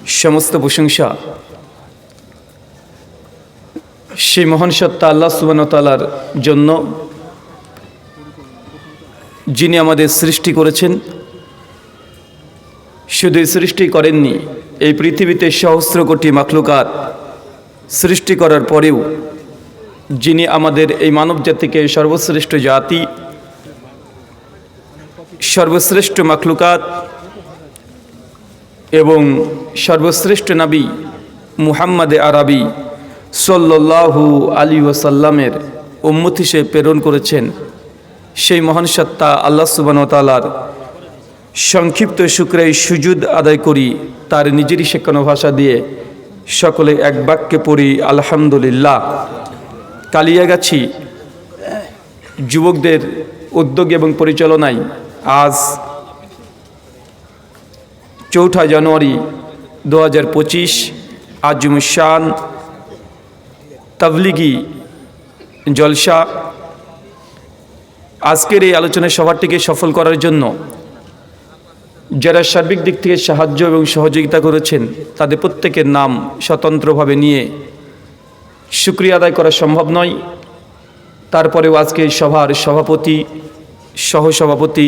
সমস্ত প্রশংসা সেই মহান সত্তা আল্লাহ সুবহানাহু ওয়া তাআলার জন্য, যিনি আমাদের সৃষ্টি করেছেন। শুধু সৃষ্টি করেননি, এই পৃথিবীতে সহস্র কোটি মাখলুকাত সৃষ্টি করার পরেও যিনি আমাদের এই মানব জাতিকে সর্বশ্রেষ্ঠ জাতি, সর্বশ্রেষ্ঠ মাখলুকাত এবং সর্বশ্রেষ্ঠ নবী মুহাম্মদ আরবি সাল্লাল্লাহু আলাইহি ওয়াসাল্লামের উম্মত হিসেবে প্রেরণ করেছেন, সেই মহান সত্তা আল্লাহ সুবহানাহু ওয়া তাআলার সংক্ষিপ্ত শুকরিয়া সুজুদ আদায় করি। তার নিজেরই শেখানো ভাষা দিয়ে সকলে এক বাক্যে পড়ি আলহামদুলিল্লাহ। কালিয়াগাছি যুবকদের উদ্যোগ এবং পরিচালনায় আজ 4 জানুয়ারি 2025 আজমুশান তাবলিগি জলসা, আজকের এই আলোচনা সভাটিকে সফল করার জন্য যারা সার্বিক দিক থেকে সাহায্য এবং সহযোগিতা করেছেন তাদের প্রত্যেকের নাম স্বতন্ত্রভাবে নিয়ে শুকরিয়া আদায় করা সম্ভব নয়। তারপরেও আজকে সভার সভাপতি, সহসভাপতি,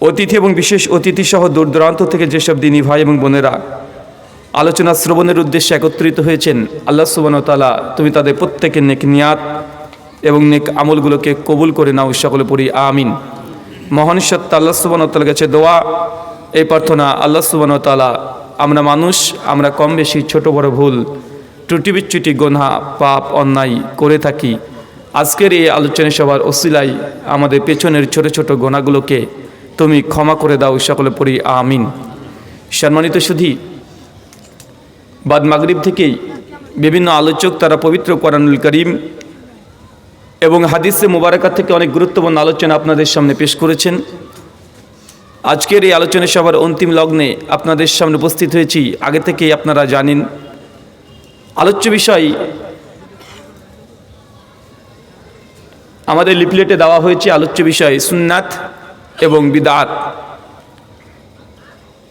অতিথি এবং বিশেষ অতিথি সহ দূর দূরান্ত থেকে যেসব দিনী ভাই এবং বোনেরা আলোচনা শ্রবণের উদ্দেশ্যে একত্রিত হয়েছেন, আল্লাহ সুবহানাহু ওয়া তাআলা তুমি তাদের প্রত্যেকের নেক নিয়াত এবং নেক আমলগুলোকে কবুল করে নাও, সকলে পড়ি আমিন। মহান সত্তা আল্লাহ সুবহানাহু ওয়া তাআলার কাছে দোয়া, এই প্রার্থনা, আল্লাহ সুবহানাহু ওয়া তাআলা আমরা মানুষ, আমরা কম বেশি ছোট বড় ভুল ত্রুটি বিচ্যুতি গুনাহ পাপ অন্যায় করে থাকি। আজকের এই আলোচনা সভার ওসিলায় আমাদের পেছনের ছোট ছোট গুনাহগুলোকে তুমি ক্ষমা করে দাও, সকলে পড়ি আমিন। সম্মানিত সুধী, বাদ মাগরিব থেকেই বিভিন্ন আলোচক তারা পবিত্র কোরআনুল কারীম এবং হাদিসে মুবারাকা থেকে অনেক গুরুত্বপূর্ণ আলোচনা আপনাদের সামনে পেশ করেছেন। আজকের এই আলোচনা সভার অন্তিম লগ্নে আপনাদের সামনে উপস্থিত হয়েছি। আগে থেকেই আপনারা জানেন আলোচ্য বিষয় আমাদের লিফলেটে দেওয়া হয়েছে। আলোচ্য বিষয় সুন্নাত এবং বিদআত,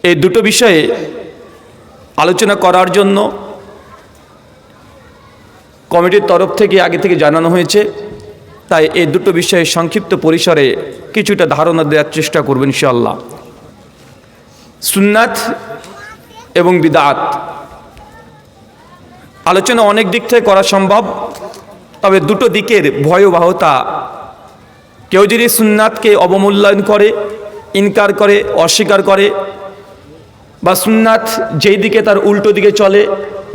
এই দুটো বিষয়ে আলোচনা করার জন্য কমিটির তরফ থেকে আগে থেকে জানানো হয়েছে। তাই এই দুটো বিষয়ে সংক্ষিপ্ত পরিসরে কিছুটা ধারণা দেওয়ার চেষ্টা করব ইনশাআল্লাহ। সুন্নাত এবং বিদআত আলোচনা অনেক দিক থেকে করা সম্ভব, তবে দুটো দিকের ভয়াবহতা, কেউ যদি সুন্নাতকে অবমূল্যায়ন করে, ইনকার করে, অস্বীকার করে, বা সুন্নাত যেই দিকে তার উল্টো দিকে চলে,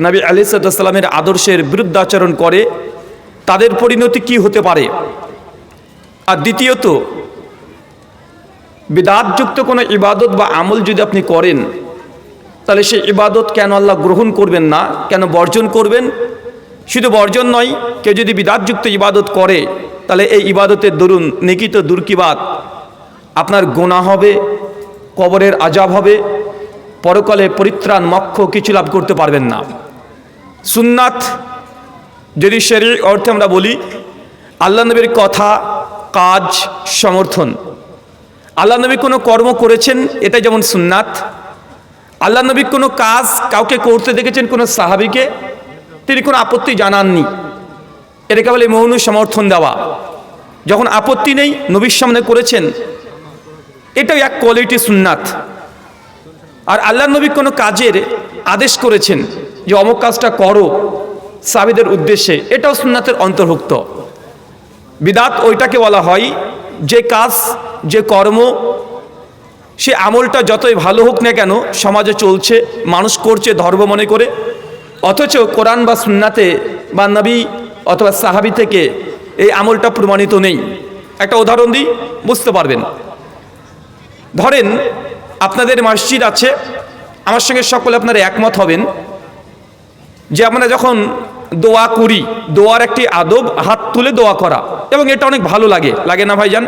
নবী আলাইহিস সালামের আদর্শের বিরুদ্ধাচরণ করে, তাদের পরিণতি কি হতে পারে। আর দ্বিতীয়ত, বিদআতযুক্ত কোনো ইবাদত বা আমল যদি আপনি করেন, তাহলে সেই ইবাদত কেন আল্লাহ গ্রহণ করবেন না, কেন বর্জন করবেন। শুধু বর্জন নয়, কেউ যদি বিদআতযুক্ত ইবাদত করে তাহলে এই ইবাদতের দরুন নেকিত দুর্কিবাত, আপনার গুনাহ হবে, কবরের আযাব হবে, পরকালে পরিত্রাণ মোক্ষ কিছু লাভ করতে পারবেন না। সুন্নাত যদি শরীয়ত অর্থে আমরা বলি, আল্লাহ নবীর কথা, কাজ, সমর্থন। আল্লাহ নবী কোনো কর্ম করেছেন, এটা যেমন সুন্নাত। আল্লাহ নবী কোনো কাজ কাউকে করতে দেখেছেন, কোনো সাহাবীকে, তিনি কোনো আপত্তি জানাননি, এটাকে বলে মৌন সমর্থন দেওয়া। যখন আপত্তি নেই, নবীর সামনে করেছেন, এটাও এক কোয়ালিটি সুন্নাত। আর আল্লাহ নবী কোনো কাজের আদেশ করেছেন যে অমুক কাজটা করো সাহাবীদের উদ্দেশ্যে, এটাও সুন্নাতের অন্তর্ভুক্ত। বিদআত ওইটাকে বলা হয় যে কাজ, যে কর্ম, সে আমলটা যতই ভালো হোক না কেন, সমাজে চলছে, মানুষ করছে ধর্ম মনে করে, অথচ কোরআন বা সুন্নাতে বা নবী অথবা সাহাবী থেকে এই আমলটা প্রমাণিত নেই। একটা উদাহরণ দিই, বুঝতে পারবেন। ধরেন আপনাদের মসজিদ আছে, আমার সঙ্গে সকলে আপনারা একমত হবেন যে আমরা যখন দোয়া করি, দোয়ার একটি আদব হাত তুলে দোয়া করা, এবং এটা অনেক ভালো লাগে, লাগে না ভাইজান?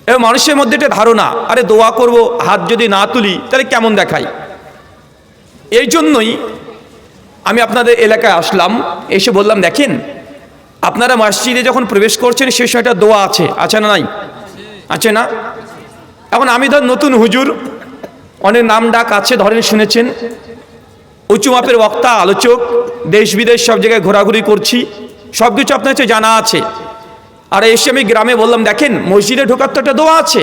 এবং মানুষের মধ্যে একটা ধারণা, আরে দোয়া করব, হাত যদি না তুলি তাহলে কেমন দেখায়। এই জন্যই আমি আপনাদের এলাকায় আসলাম, এসে বললাম দেখেন আপনারা মসজিদে যখন প্রবেশ করছেন সেই সময়টা দোয়া আছে, আছে না নাই? আছে না? এখন আমি ধর নতুন হুজুর, অনেক নাম ডাক আছে, ধরেন শুনেছেন, উঁচু মাপের বক্তা, আলোচক, দেশ বিদেশ সব জায়গায় ঘোরাঘুরি করছি, সব কিছু আপনার কাছে জানা আছে। আর এসে আমি গ্রামে বললাম, দেখেন মসজিদে ঢোকার তো একটা দোয়া আছে,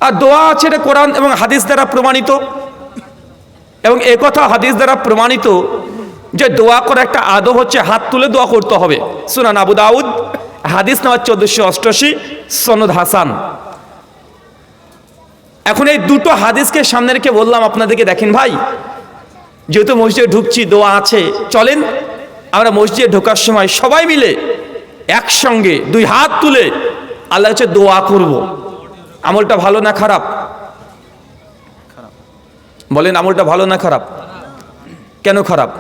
আর দোয়া আছে এটা কোরআন এবং হাদিস দ্বারা প্রমাণিত, এবং একথা হাদিস দ্বারা প্রমাণিত যে দোয়া করা একটা আদব হচ্ছে হাত তুলে দোয়া করতে হবে। সুনান আবু দাউদ, হাদিস নাম্বার 1488, সনদ হাসান। এখন এই দুটো হাদিসকে সামনে রেখে বললাম আপনাদেরকে, দেখেন ভাই, যেহেতু মসজিদে ঢুকছি, দোয়া আছে, চলেন আমরা মসজিদে ঢোকার সময় সবাই মিলে একসঙ্গে দুই হাত তুলে আল্লাহর কাছে দোয়া করব। আমলটা ভালো না খারাপ? বলেন, আমলটা ভালো না খারাপ? কেন খারাপ?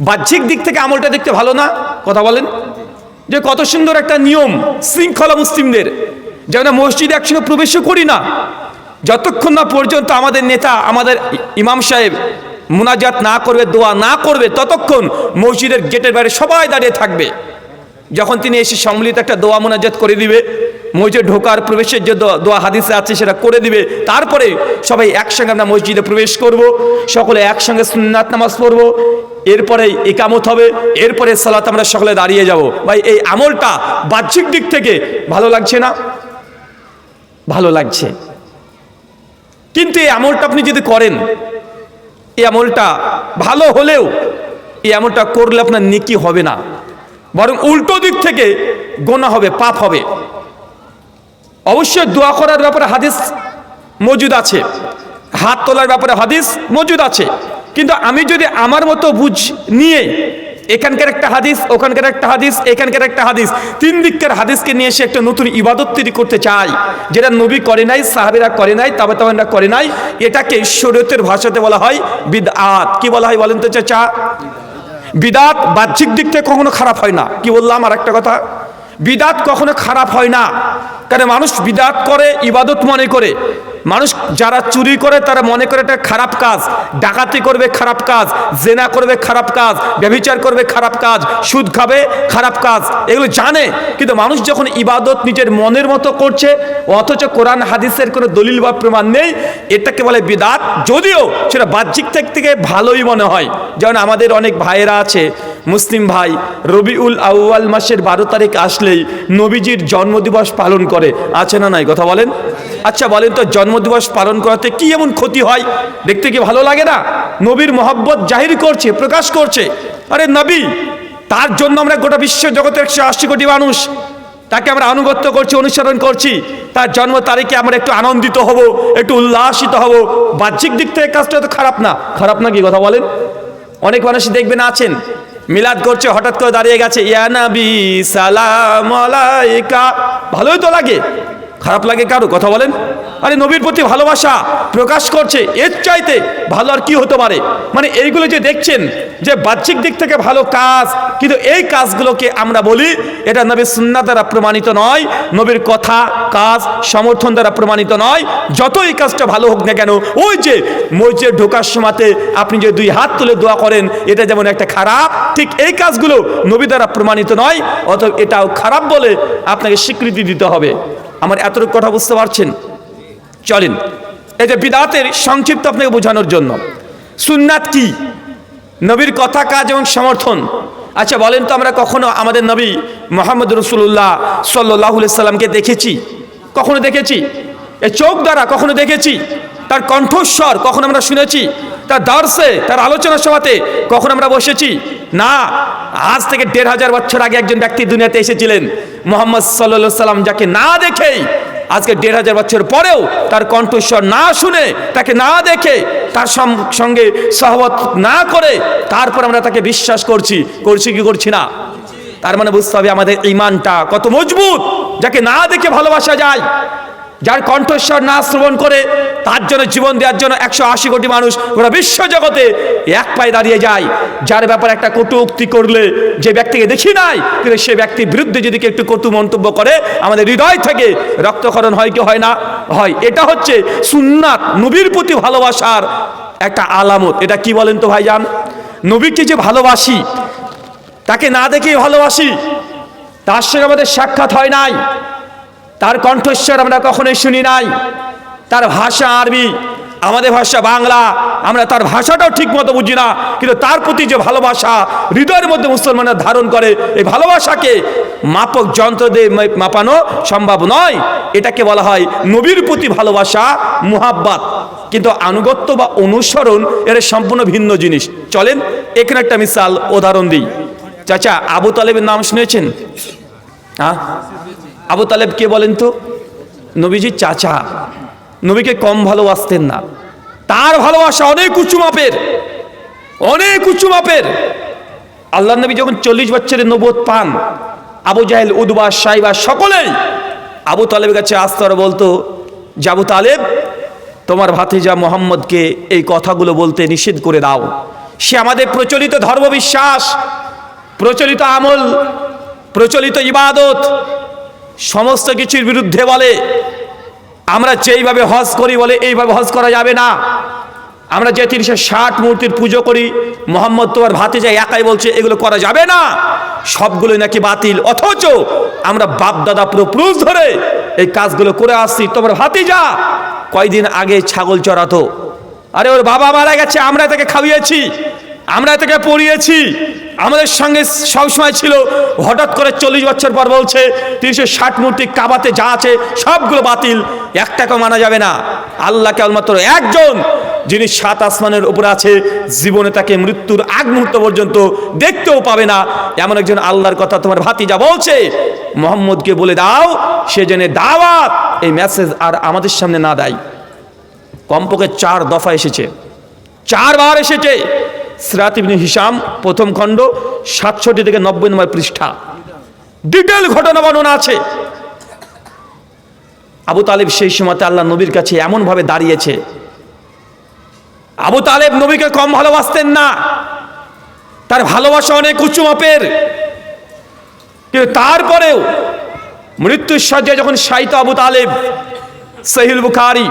বাহ্যিক দিক থেকে আমলটা দেখতে ভালো না? কথা বলেন, যে কত সুন্দর একটা নিয়ম শৃঙ্খলা মুসলিমদের, যে আমরা মসজিদে একসঙ্গে প্রবেশও করি না যতক্ষণ না পর্যন্ত আমাদের নেতা, আমাদের ইমাম সাহেব মুনাজাত না করবে, দোয়া না করবে, ততক্ষণ মসজিদের গেটের বাইরে সবাই দাঁড়িয়ে থাকবে। যখন তিনি এসে সম্মিলিত একটা দোয়া মুনাজাত করে দিবে, মসজিদে ঢোকার প্রবেশের যে দোয়া হাদিসে আছে সেটা করে দিবে, তারপরে সবাই একসঙ্গে আমরা মসজিদে প্রবেশ করব, সকলে একসঙ্গে সুন্নাত নামাজ পড়ব, এরপরে ইকামত হবে, এরপরে সালাত আমরা সকলে দাঁড়িয়ে যাব। ভাই, এই আমলটা বাহ্যিক দিক থেকে ভালো লাগছে না? ভালো লাগছে, কিন্তু এই আমলটা আপনি যদি করেন, এই আমলটা ভালো হলেও এই আমলটা করলে আপনার নেকি হবে না, বরং উল্টো দিক থেকে গোনা হবে, পাপ হবে। অবশ্যই দোয়া করার ব্যাপারে হাদিস মজুদ আছে, হাত তোলার ব্যাপারে হাদিস মজুদ আছে, কিন্তু আমি যদি আমার মতো বুঝ নিয়ে এখানকার একটা হাদিস, ওখানকার একটা হাদিস, এখানকার একটা হাদিস, তিন দিককার হাদিসকে নিয়ে এসে একটা নতুন ইবাদত তৈরি করতে চাই, যেটা নবী করে নাই, সাহাবীরা করে নাই, তাবেঈনরা করে নাই, এটাকে শরীয়তের ভাষাতে বলা হয় বিদআত। কি বলা হয় বলেন তো চাচা? বিদআত বাহ্যিক দিক থেকে কখনো খারাপ হয় না। কি বললাম আর একটা কথা? বিদআত কখনো খারাপ হয় না, কারণ মানুষ বিদআত করে ইবাদত মনে করে। মানুষ যারা চুরি করে তারা মনে করে এটা খারাপ কাজ, ডাকাতি করবে খারাপ কাজ, জেনা করবে খারাপ কাজ, ব্যভিচার করবে খারাপ কাজ, সুদ খাবে খারাপ কাজ, এগুলো জানে। কিন্তু মানুষ যখন ইবাদত নিজের মনের মতো করছে, অথচ কোরআন হাদিসের কোনো দলিল বা প্রমাণ নেই, এটাকে বলে বিদআত, যদিও সেটা বাহ্যিক দিক থেকে ভালোই মনে হয়। যেমন আমাদের অনেক ভাইয়েরা আছে, মুসলিম ভাই, রবিউল আউয়াল মাসের 12 তারিখ আসলেই নবীজির জন্মদিবস পালন করে, আছে না নাই? কথা বলেন। আচ্ছা বলেন তো, জন্মদিবস পালন করাতে কি এমন ক্ষতি হয়? দেখতে কি ভালো লাগে না? নবীর মহব্বত জাহির করছে, প্রকাশ করছে। আরে নবী, তার জন্য আমরা গোটা বিশ্ব জগতের 180 কোটি মানুষ, তাকে আমরা আনুগত্য করছি, অনুসরণ করছি, তার জন্ম তারিখে আমরা একটু আনন্দিত হব, একটু উল্লাসিত হব। বাহ্যিক দিক থেকে কাজটা তো খারাপ না? খারাপ না কি? কথা বলেন। অনেক মানুষই দেখবেন আছেন, মিলাদ করছে, হঠাৎ করে দাঁড়িয়ে গেছে, ইয়া নবী সালাম আলাইকা, ভালোই তো লাগে, খারাপ লাগে কারো? কথা বলেন। আরে নবীর প্রতি ভালোবাসা প্রকাশ করছে, এর চাইতে ভালো আর কি হতে পারে? মানে এইগুলো যে দেখছেন যে বাহ্যিক দিক থেকে ভালো কাজ, কিন্তু এই কাজগুলোকে আমরা বলি এটা নবীর সুন্নাহ দ্বারা প্রমাণিত নয়, নবীর কথা কাজ সমর্থন দ্বারা প্রমাণিত নয়। যত এই কাজটা ভালো হোক না কেন, ওই যে মসজিদে ঢোকার সময়তে আপনি যে দুই হাত তুলে দোয়া করেন, এটা যেমন একটা খারাপ, ঠিক এই কাজগুলো নবী দ্বারা প্রমাণিত নয়, অতএব এটাও খারাপ বলে আপনাকে স্বীকৃতি দিতে হবে। আমার এতটুকু কথা বুঝতে পারছেন? চলেন, এই যে বিদআতের সংক্ষিপ্ত আপনাকে বোঝানোর জন্য, সুন্নাত কি? নবীর কথা কাজ এবং সমর্থন। আচ্ছা বলেন তো, আমরা কখনো আমাদের নবী মুহাম্মদ রাসূলুল্লাহ সাল্লাল্লাহু আলাইহি সাল্লামকে দেখেছি? কখনো দেখেছি? এই চোখ দ্বারা কখনো দেখেছি? তার কণ্ঠস্বর কখনো আমরা শুনেছি? তার দর্শে, তার আলোচনা সভাতে কখন আমরা বসেছি? না। আজ থেকে 1500 বছর আগে একজন ব্যক্তি দুনিয়াতে এসেছিলেন, মুহাম্মদ সাল্লাল্লাহু আলাইহি সাল্লাম, যাকে না দেখেই আজকে 1500 বছর পরেও তার কণ্ঠস্বর না শুনে, তাকে না দেখে, তার সঙ্গে সহবত না করে তারপর আমরা তাকে বিশ্বাস করছি কি করছি না? তার মানে বুঝতে হবে আমাদের ঈমানটা কত মজবুত, যাকে না দেখে ভালোবাসা যায়, যার কণ্ঠস্বর না শ্রবণ করে তার জন্য জীবন দেওয়ার জন্য 180 কোটি মানুষ পুরো বিশ্ব জগতে এক পায়ে দাঁড়িয়ে যায়। যার ব্যাপারে একটা কটু উক্তি করলে, যে ব্যক্তিকে দেখি নাই কিন্তু সে ব্যক্তির বিরুদ্ধে যদি কেউ একটু কটু মন্তব্য করে, আমাদের হৃদয় থেকে রক্তক্ষরণ হয় কি হয় না? হয়। এটা হচ্ছে সুন্নাত, নবীর প্রতি ভালোবাসার একটা আলামত। এটা কি বলেন তো ভাইজান? নবীকে যে ভালোবাসি, তাকে না দেখেই ভালোবাসি, তার সঙ্গে আমাদের সাক্ষাৎ হয় নাই, তার কণ্ঠস্বর আমরা কখনোই শুনি নাই। তার ভাষা আরবি, আমাদের ভাষা বাংলা, আমরা তার ভাষাটাও ঠিক মতো বুঝি না, কিন্তু তার প্রতি যে ভালোবাসা হৃদয়ের মধ্যে মুসলমানরা ধারণ করে, এই ভালোবাসাকে মাপক যন্ত্র দিয়ে মাপানো সম্ভব নয়। এটাকে বলা হয় নবীর প্রতি ভালোবাসা, মুহাব্বত। কিন্তু আনুগত্য বা অনুসরণ এর সম্পূর্ণ ভিন্ন জিনিস। চলেন এখানে একটা মিসাল উদাহরণ দিই। চাচা, আবু তালেবের নাম শুনেছেন? হ্যাঁ, আবু তালেব কে বলেন তো? নবীজির চাচা। নবীকে কম ভালোবাসতেন না, তার ভালোবাসা অনেক উঁচু মাপের, অনেক উঁচু মাপের। আল্লাহ নবী যখন 40 বছরের নবুয়ত পান, আবু জাহেল, উদবা, সাইবা সকলেই আবু তালেবের কাছে আসতে আর বলতো যে আবু তালেব, তোমার ভাতিজা মোহাম্মদকে এই কথাগুলো বলতে নিষেধ করে দাও। সে আমাদের প্রচলিত ধর্মবিশ্বাস, প্রচলিত আমল, প্রচলিত ইবাদত সমস্ত কিছুর বিরুদ্ধে বলে। আমরা যেইভাবে হজ করি বলে এইভাবে হজ করা যাবে না। আমরা যে 360 মূর্তির পুজো করি, মোহাম্মদ তোমার ভাতিজা একাই বলছে এগুলো করা যাবে না, সবগুলোই নাকি বাতিল। অথচ আমরা বাপ দাদা পুরুষ ধরে এই কাজগুলো করে আসছি। তোমার ভাতিজা কয়দিন আগে ছাগল চড়াতো, আরে ওর বাবা মারা গেছে, আমরা তাকে খাইয়েছি, আমরা তাকে পড়িয়েছি, আমাদের সঙ্গে সবসময় ছিল। হঠাৎ করে 40 বছর পর বলছে 360 মূর্তি কাবাতে যা আছে সবগুলো বাতিল, একটাকেও মানা যাবে না। আল্লাহ কেবলমাত্র একজন, যিনি 7 আসমানের উপরে আছে, জীবনে তাকে মৃত্যুর আগ মুহূর্ত পর্যন্ত দেখতেও পাবে না, এমন একজন আল্লাহর কথা তোমার ভাতিজা বলছে। মোহাম্মদকে বলে দাও সে যেন দাওয়াত এই মেসেজ আর আমাদের সামনে না দেয়। কমপক্ষে 4 দফা এসেছে, 4 বার এসেছে। সিরাত ইবনে হিশাম প্রথম খণ্ড 67 থেকে 90 নম্বর পৃষ্ঠা ডিটেল ঘটনা বর্ণনা আছে। আবু তালেব সেই সময়তে আল্লাহ নবীর কাছে এমন ভাবে দাঁড়িয়েছে। আবু তালেব নবীকে কম ভালোবাসতেন না, তার ভালোবাসা অনেক উঁচু মাপের। কিন্তু তারপরেও মৃত্যুর শয্যায় যখন শায়িত আবু তালেব, সহিহ বুখারী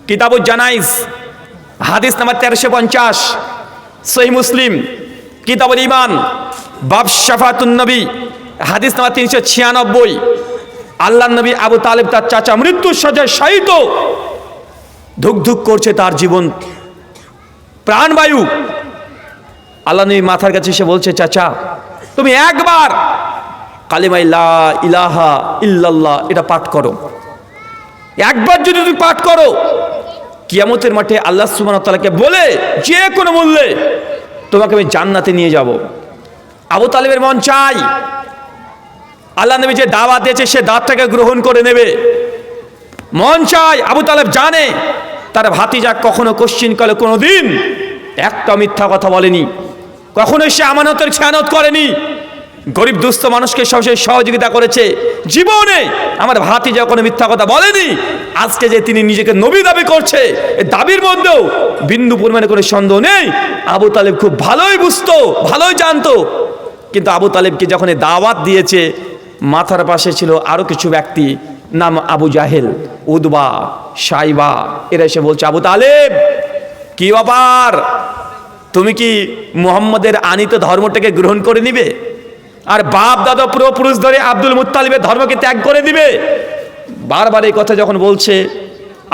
কিতাবুজ জানাইজ হাদিস নাম্বার 1350, সহিহ মুসলিম কিতাবুল ঈমান বাব শাফাতুন নবী হাদিস নাম্বার 396, আল্লাহর নবী আবু তালেব তার চাচা মৃত্যুর শয্যায় শায়িত, ধুক ধুক করছে তার জীবন প্রাণবায়ু। আল্লাহ নবী মাথার কাছে এসে বলছে, চাচা তুমি একবার কালিমা লা ইলাহা ইল্লাল্লাহ এটা পাঠ করো। একবার যদি তুমি পাঠ করো, কিয়ামতের মাঠে আল্লাহ সুবহানাহু ওয়া তাআলাকে বলে যে কোনো মূল্যে তোমাকে আমি জান্নাতে নিয়ে যাব। আবু তালেবের মন চাই আল্লাহ নবী যে দাওয়াত দিয়েছে সে দাওয়াতটাকে গ্রহণ করে নেবে, মন চাই। আবু তালেব জানে তার ভাতিজা কখনো কোশ্চিন কালে কোনোদিন একটা মিথ্যা কথা বলেনি, কখনো সে আমানতের খেয়ানত করেনি, গরিব দুস্থ মানুষকে সবসময় সহযোগিতা করেছে। জীবনে আমার ভাতিজা কোনো মিথ্যা কথা বলেনি। আজকে যে তিনি নিজেকে নবী দাবি করছে, এই দাবির মধ্যেও বিন্দু পরিমাণে কোনো সন্দেহ নেই। আবু তালেব খুব ভালোই বুঝতো, ভালোই জানতো। কিন্তু আবু তালেবকে যখন দাওয়াত দিয়েছে, মাথার পাশে ছিল আরো কিছু ব্যক্তি, নাম আবু জাহেল, উদবা, সাইবা। এরা এসে বলছে, আবু তালেব কি ব্যাপার, তুমি কি মুহাম্মদের আনিত ধর্মটাকে গ্রহণ করে নিবে আর বাপ দাদা পুরুষ ধরে আব্দুল মুত্তালিবের ধর্মকে ত্যাগ করে দিবে? বারবার এই কথা যখন বলছে,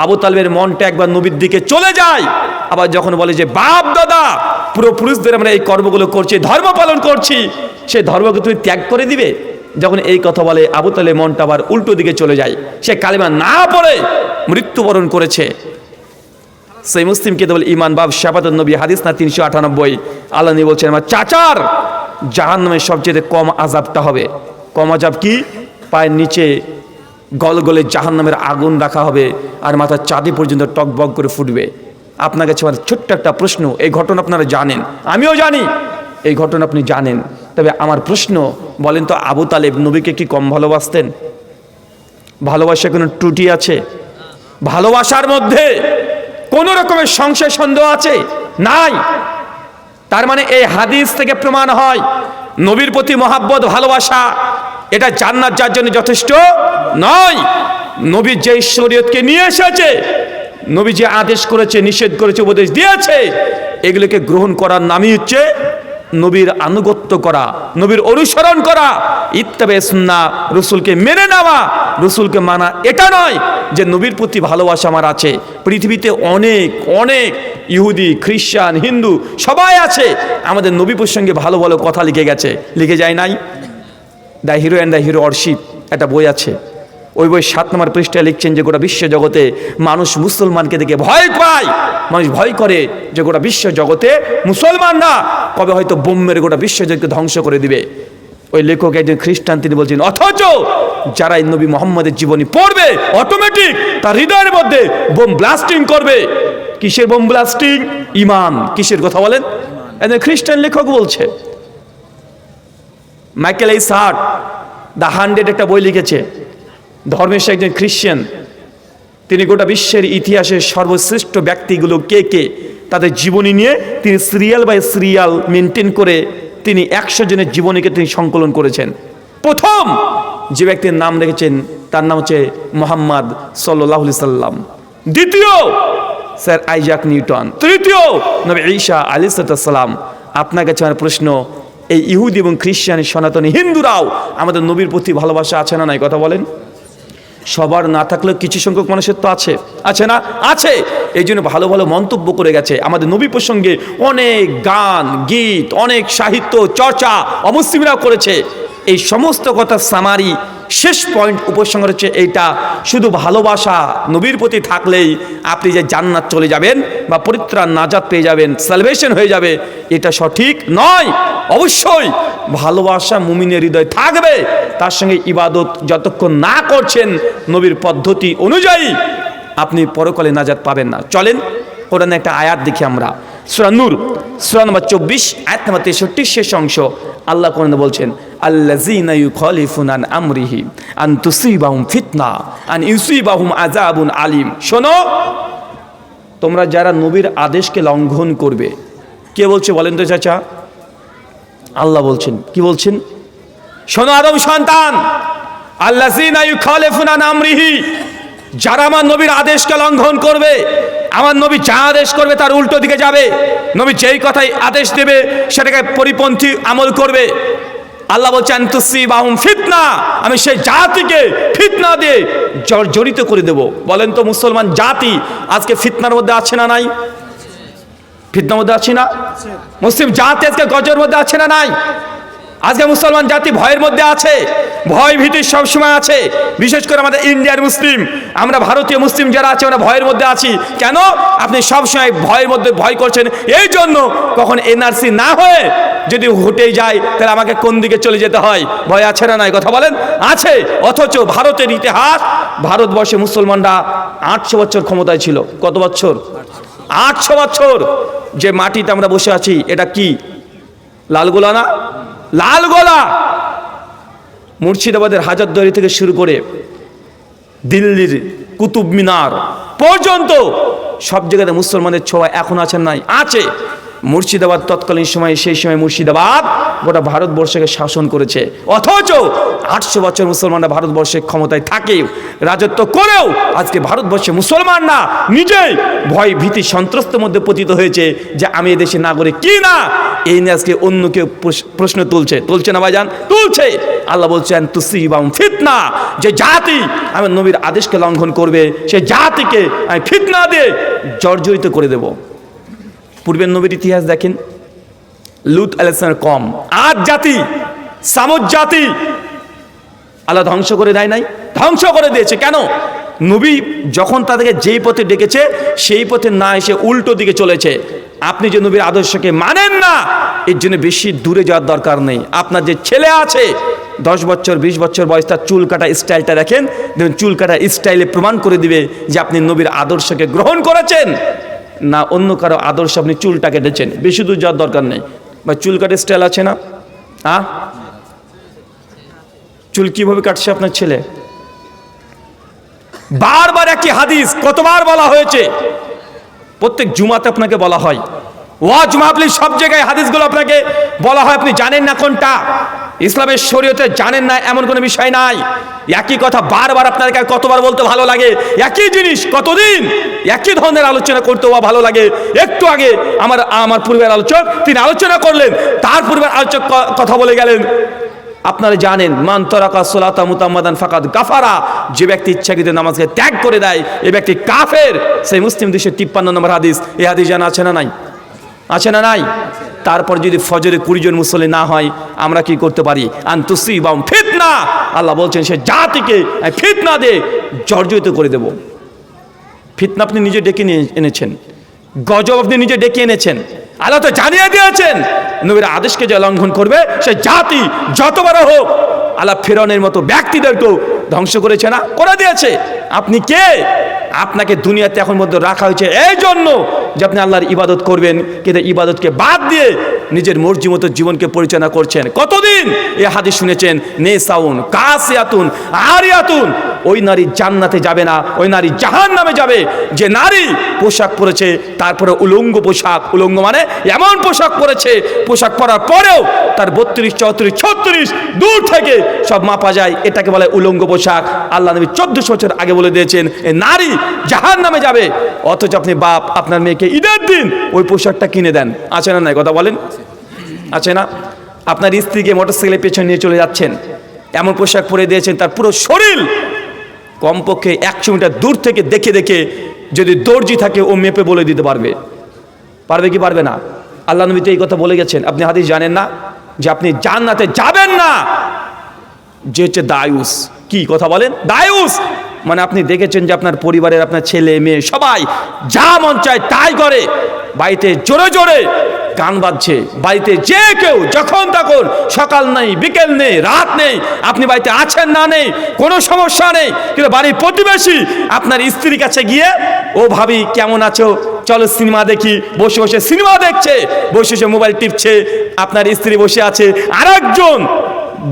আবু তালেবের মনটা একবার নবীর দিকে চলে যায়। আবার যখন বলে যে বাপ দাদা পুরুষ ধরে আমরা এই কর্মগুলো করছি, ধর্ম পালন করছি, সেই ধর্মকে তুমি ত্যাগ করে দিবে? যখন এই কথা বলে, আবু তালেব মনটা আবার উল্টো দিকে চলে যায়। সে কালিমা না পড়ে মৃত্যুবরণ করেছে। সেই মুসলিম কিতাবুল ঈমান বাব শাফাতুন নবী হাদিস না 398, আল্লাহ নবী বলছেন আমার চাচার জাহান্নামে সবচেয়ে কম আযাবটা হবে। কম আযাব কি? পায়ের নিচে গলগলে জাহান্নামের আগুন রাখা হবে আর মাথার চাঁদি পর্যন্ত টকবক করে ফুটবে। আপনার কাছে আমার ছোট্ট একটা প্রশ্ন, এই ঘটনা আপনারা জানেন, আমিও জানি এই ঘটনা আপনি জানেন, তবে আমার প্রশ্ন, বলেন তো আবু তালেব নবীকে কি কম ভালোবাসতেন? ভালোবাসা কোনো ত্রুটি আছে? ভালোবাসার মধ্যে কোন রকমের সংশয় সন্দেহ আছে? নাই। তার মানে এই হাদিস থেকে প্রমাণ হয় নবীর প্রতি মহাব্বত ভালোবাসা এটা জান্নাত যার জন্য যথেষ্ট নয়। নবী যে শরীয়তকে নিয়ে এসেছে, নবী যে আদেশ করেছে, নিষেধ করেছে, উপদেশ দিয়েছে, এগুলোকে গ্রহণ করার নামই হচ্ছে নবীর আনুগত্য করা, নবীর অনুসরণ করা, ইত্তাবে সুন্নাহ, রসুলকে মেনে নেওয়া। রসুলকে মানা এটা নয় যে নবীর প্রতি ভালোবাসা আমার আছে। পৃথিবীতে অনেক অনেক ইহুদি, খ্রিস্টান, হিন্দু সবাই আছে, আমাদের নবী প্রসঙ্গে ভালো ভালো কথা লিখে গেছে, লিখে যায় নাই? The hero and the hero worship একটা বই আছে, ওই বই 7 নম্বর পৃষ্ঠায় লিখছেন যে গোটা বিশ্ব জগতে মানুষ মুসলমানকে দেখে ভয় পায়, মানুষ ভয় করে যে গোটা বিশ্ব জগতে মুসলমানরা কবে হয়তো বোম মেরে গোটা বিশ্ব জগৎকে ধ্বংস করে দিবে। ওই লেখক একজন খ্রিস্টান, তিনি বলছেন অথচ যারা এই নবী মোহাম্মদের জীবনী পড়বে অটোমেটিক তার হৃদয়ের মধ্যে বোম ব্লাস্টিং করবে। কিসের বোম ব্লাস্টিং? ইমান। কিসের কথা বলেন? একজন খ্রিস্টান লেখক বলছে। মাইকেল এই সার্ট দ্য 100 একটা বই লিখেছে, ধর্মেশ একজন খ্রিস্টান, তিনি গোটা বিশ্বের ইতিহাসের সর্বশ্রেষ্ঠ ব্যক্তিগুলো কে কে তাদের জীবনী নিয়ে তিনি সিরিয়াল বাই সিরিয়াল মেনটেন করে তিনি 100 জনের জীবনীকে তিনি সংকলন করেছেন। প্রথম যে ব্যক্তির নাম রেখেছেন তার নাম হচ্ছে মুহাম্মদ সাল্লাল্লাহু আলাইহি সাল্লাম, দ্বিতীয় স্যার আইজাক নিউটন, তৃতীয় নবী ঈসা আলাইহিস সালাম। আপনার কাছে আমার প্রশ্ন, এই ইহুদি এবং খ্রিস্টান, সনাতনী, হিন্দুরাও আমাদের নবীর প্রতি ভালোবাসা আছে না নাই? কথা বলেন। সবার না থাকলেও কিছু সংখ্যক মানুষের তো আছে, আছে না? আছে। এই জন্য ভালো ভালো মন্তব্য করে গেছে আমাদের নবী প্রসঙ্গে, অনেক গান, গীত, অনেক সাহিত্য চর্চা অমুসলিমরা করেছে। এই সমস্ত কথা সামারি শেষ পয়েন্ট উপসংহার হচ্ছে এইটা, শুধু ভালোবাসা নবীর প্রতি থাকলেই আপনি যে জান্নাত চলে যাবেন বা পরিত্রাণ নাজাত পেয়ে যাবেন, সালভেশন হয়ে যাবে, এটা সঠিক নয়। অবশ্যই ভালোবাসা মুমিনের হৃদয়ে থাকবে, তার সঙ্গে ইবাদত যতক্ষণ না করছেন নবীর পদ্ধতি অনুযায়ী আপনি পরকালে নাজাত পাবেন না। চলেন কোরআনে একটা আয়াত দেখি আমরা, সূরা নূর সূরা নম্বর 24 আয়াত নম্বর 63 শেষ অংশ। আল্লাহ কোরআনে বলছেন, আল্লাযীনা ইউখালিফুনা আন আমরিহি আন তুসিবাহুম ফিতনা আন ইউসিবাহুম আযাবুন আলীম। শোনো, তোমরা যারা নবীর আদেশকে লঙ্ঘন করবে, কে বলছে বলেন তো চাচা? আল্লাহ বলছেন। কি বলছেন? শোনো আদম সন্তান, আল্লাযীনা ইউখালিফুনা আন আমরিহি, যারা আমার নবীর আদেশকে লঙ্ঘন করবে, আমার নবী যা আদেশ করবে তার উল্টো দিকে যাবে, নবী যেই কথাই আদেশ দেবে সেটাকে পরিপন্থী আমল করবে। আল্লাহ বলছেন তুসিবাহুম ফিতনা, আমি সেই জাতিকে ফিতনা দিয়ে জড়িত করে দেব। বলেন তো মুসলমান জাতি আজকে ফিতনার মধ্যে আছে না নাই? ফিতনার মধ্যে আছে না? মুসলিম জাতি আজকে গজের মধ্যে আছে না নাই? আজকে মুসলমান জাতি ভয়ের মধ্যে আছে, ভয় ভীতি সবসময় আছে। বিশেষ করে আমাদের ইন্ডিয়ার মুসলিম, আমরা ভারতীয় মুসলিম যারা আছে আমরা ভয়ের মধ্যে আছি। কেন? আপনি সবসময় ভয়ের মধ্যে ভয় করছেন এই জন্য, কখন এনআরসি না হয়ে যদি হটেই যায় তাহলে আমাকে কোন দিকে চলে যেতে হয়, ভয় আছে না নাই? কথা বলেন। আছে। অথচ ভারতের ইতিহাস, ভারতবর্ষে মুসলমানরা 800 বছর ক্ষমতায় ছিল। কত বছর? 800 বছর। যে মাটিতে আমরা বসে আছি এটা কি? লালগোলা না? লালগোলা। মুর্শিদাবাদের হাজারদুয়ারি থেকে শুরু করে দিল্লির কুতুব মিনার পর্যন্ত সব জায়গাতে মুসলমানের ছোঁয়া এখন আছে নাই? আছে। মুর্শিদাবাদ তৎকালীন সময়ে, সেই সময় মুর্শিদাবাদ গোটা ভারতবর্ষকে শাসন করেছে। অথচ 800 বছর মুসলমানরা ভারতবর্ষের ক্ষমতায় থাকে, রাজত্ব করেও আজকে ভারতবর্ষে মুসলমানরা নিজেই ভয় ভীতি সন্ত্রস্তের মধ্যে পতিত হয়েছে যে আমি এদেশের নাগরিক কি না। এই নিয়ে আজকে অন্য কেউ প্রশ্ন তুলছে না ভাইজান? তুলছে। আল্লাহ বলছেন তুসিবাহুম ফিতনা, যে জাতি আমার নবীর আদেশকে লঙ্ঘন করবে সে জাতিকে আমি ফিতনা দিয়ে জর্জরিত করে দেব। পূর্বের নবীর ইতিহাস দেখেন, লুত আলাইহিস সালামের কম, আদ জাতি, সামুদ জাতি আল্লাহ ধ্বংস করে দেয় নাই? ধ্বংস করে দিয়েছে। কেন? নবী যখন তাদেরকে যেই পথে ডেকেছে সেই পথে না এসে উল্টো দিকে চলেছে। আপনি যে নবীর আদর্শকে মানেন না, এর জন্য বেশি দূরে যাওয়ার দরকার নেই। আপনার যে ছেলে আছে 10 বছর 20 বছর বয়স, তার চুল কাটা স্টাইলটা দেখেন, দেখুন চুল কাটা স্টাইলে প্রমাণ করে দিবে যে আপনি নবীর আদর্শকে গ্রহণ করেছেন না অন্য কারো আদর্শ আপনি চুলটা কেটেছেন। বেশি দূর যাওয়ার দরকার নেই। বা চুল কাটার স্টাইল আছে না? চুল কিভাবে কাটছে আপনার ছেলে? বারবার একই হাদিস কতবার বলা হয়েছে, প্রত্যেক জুমাতে আপনাকে বলা হয়, ওয়াজ মাহফিল সব জায়গায় হাদিসগুলো আপনাকে বলা হয়, আপনি জানেন না কোনটা। ইসলামের শরীয়তে জানেন না এমন কোনো বিষয় নাই। একই কথা বারবার আপনাদেরকে কতবার বলতে ভালো লাগে, একই জিনিস কতদিন একই ধরনের আলোচনা করতেও ভালো লাগে। একটু আগে আমার পূর্বের আলোচক তিনি আলোচনা করলেন, তার পূর্বের আলোচক কথা বলে গেলেন। আপনারা জানেন মান তারাকা সালাতা মুতাম্মাদান ফাকাদ গাফারা, যে ব্যক্তি ইচ্ছাকৃত নামাজকে ত্যাগ করে দেয় এই ব্যক্তি কাফের। সেই মুসলিম 253 নম্বর হাদিস। এই হাদিস জানা আছে না নাই? আছে না নাই? তারপর যদি ফজরে 20 জন মুসল্লি না হয় আমরা কি করতে পারি? আনতুসিবাহুম ফিতনা, আল্লাহ বলছেন সে জাতিকে ফিতনা দিয়ে জর্জরিত করে দেব। ফিতনা আপনি নিজে ডেকে নিয়ে এনেছেন, গজব আপনি নিজে ডেকে এনেছেন। আল্লাহ তো জানিয়ে দিয়েছেন নবীর আদেশকে যে লঙ্ঘন করবে সে জাতি যত বড় হোক, আল্লাহ ফিরআউনের মতো ব্যক্তিদেরকেও ধ্বংস করেছে না, করে দিয়েছে। আপনি কে? আপনাকে দুনিয়াতে এখন মধ্যে রাখা হয়েছে এই জন্য যে আপনি আল্লাহর ইবাদত করবেন, কিন্তু ইবাদতকে বাদ দিয়ে নিজের মর্জি মতো জীবনকে পরিচালনা করছেন। কতদিন এই হাদিস শুনেছেন, নেসাউন কাসিয়াতুন আরিয়াতুন, ওই নারী জান্নাতে যাবে না, ওই নারী জাহান্নামে যাবে যে নারী পোশাক পরেছে তারপরে উলঙ্গ পোশাক। উলঙ্গ মানে এমন পোশাক পরেছে, পোশাক পরার পরেও তার 32, 34, 36 দূর থেকে সব মাপা যায়, এটাকে বলে উলঙ্গ পোশাক। আল্লাহ নবী 1400 বছর আগে বলে দিয়েছেন এই নারী জাহান্নামে যাবে। অথচ আপনি বাপ আপনার মেয়েকে ঈদের দিন ওই পোশাকটা কিনে দেন, আছে না নাই? কথা বলেন, আছে না? আপনার স্ত্রীকে মোটরসাইকেলের পেছনে নিয়ে চলে যাচ্ছেন, এমন পোশাক পরে দিয়েছেন তার পুরো শরীর কমপক্ষে 100 মিটার দূর থেকে দেখে দেখে যদি দর্জি থাকে ও মেপে বলে দিতে পারবে। পারবে কি পারবে না? আল্লাহ নবী তো এই কথা বলে গেছেন। আপনি হাদিস জানেন না যে আপনি জান্নাতে যাবেন না যে হচ্ছে দায়ুস। কি কথা বলেন? দায়ুস মানে আপনি দেখেছেন যে আপনার পরিবারের আপনার ছেলে মেয়ে সবাই যা মন চায় তাই করে, বাড়িতে জোরে জোরে গান বাজছে, বাড়িতে যে কেউ যখন তখন, সকাল নেই বিকেল নেই রাত নেই, আপনি বাড়িতে আছেন না নেই কোনো সমস্যা নেই, কিন্তু বাড়ির প্রতিবেশী আপনার স্ত্রীর কাছে গিয়ে ও ভাবি কেমন আছো, চলো সিনেমা দেখি, বসে বসে সিনেমা দেখছে, বসে বসে মোবাইল টিপছে, আপনার স্ত্রী বসে আছে, আরেকজন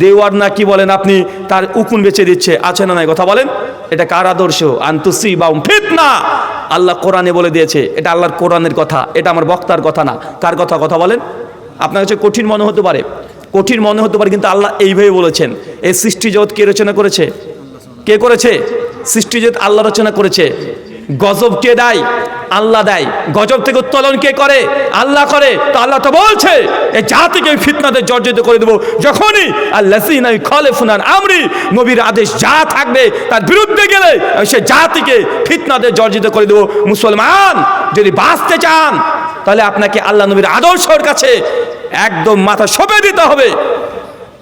দেওয়ার না কি বলেন আপনি তার উকুন বেচে দিচ্ছে, আছে না নাই? কথা বলেন, এটা কার আদর্শ? আনতুসিবাহুম ফিতনা। আল্লাহ কোরআনে বলে দিয়েছে, এটা আল্লাহর কোরআনের কথা, এটা আমার বক্তার কথা না। কার কথা? কথা বলেন। আপনার কাছে কঠিন মনে হতে পারে, কঠিন মনে হতে পারে, কিন্তু আল্লাহ এইভাবে বলেছেন। এই সৃষ্টি জগৎ কে রচনা করেছে? কে করেছে? সৃষ্টি জগৎ আল্লাহ রচনা করেছে। গজব কে দেয়? আল্লাহ দেয়। গজব থেকে উত্তোলন কে করে? আল্লাহ করে। তো আল্লাহ তো বলছে এই জাতিকে ফিতনাতে জর্জরিত করে দেবো। যখনই আল্লাযীনা ইখালিফুনা আন আমরি, নবীর আদেশ যা থাকবে তার বিরুদ্ধে গেলে সে জাতিকে ফিতনাতে জর্জরিত করে দেবো। মুসলমান যদি বাঁচতে চান তাহলে আপনাকে আল্লাহ নবীর আদর্শের কাছে একদম মাথা সঁপে দিতে হবে।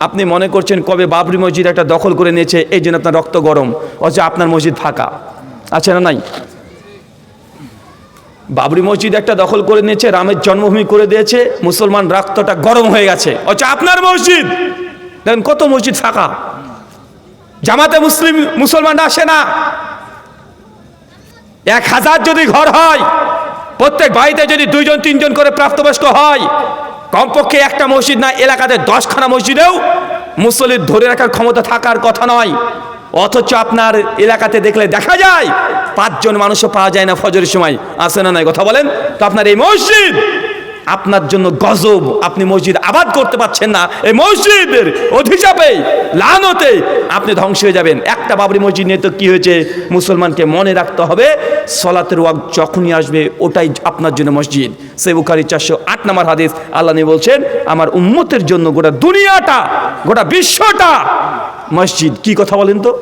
আপনি মনে করছেন কবে বাবরি মসজিদ একটা দখল করে নিয়েছে এই জন্য আপনার রক্ত গরম, অথচ আপনার মসজিদ ফাঁকা, আছে না নাই? বাবরি মসজিদ একটা দখল করে নিয়েছে, রামের জন্মভূমি করে দিয়েছে, মুসলমান রক্তটা গরম হয়ে গেছে, অথচ আপনার মসজিদ দেখেন কত মসজিদ ফাঁকা। জামাতে মুসলমান আসে না। 1000 যদি ঘর হয়, প্রত্যেক বাড়িতে যদি 2 জন 3 জন করে প্রাপ্তবয়স্ক হয়, কমপক্ষে একটা মসজিদ না এলাকাতে 10খানা মসজিদেও মুসল্লি ধরে রাখার ক্ষমতা থাকার কথা নয়। অথচ আপনার এলাকাতে দেখলে দেখা যায় 5 জন মানুষও পাওয়া যায় না ফজরের সময়, আসে না নাই? কথা বলেন। তো আপনার এই মসজিদ আপনার জন্য গজব, আপনি মসজিদ আবাদ করতে পারছেন না, এই মসজিদের অভিশাপে লানতে আপনি ধ্বংস হয়ে যাবেন। একটা বাবরি মসজিদ নিয়ে তো কি হয়েছে, মুসলমানকে মনে রাখতে হবে সলাতের ওয়াক্ত যখনই আসবে ওটাই আপনার জন্য মসজিদ। সহিহ বুখারী 408 নম্বর হাদিস। আল্লাহ নবী বলছেন আমার উম্মতের জন্য গোটা দুনিয়াটা, গোটা বিশ্বটা মসজিদ। কি কথা বলেন তো?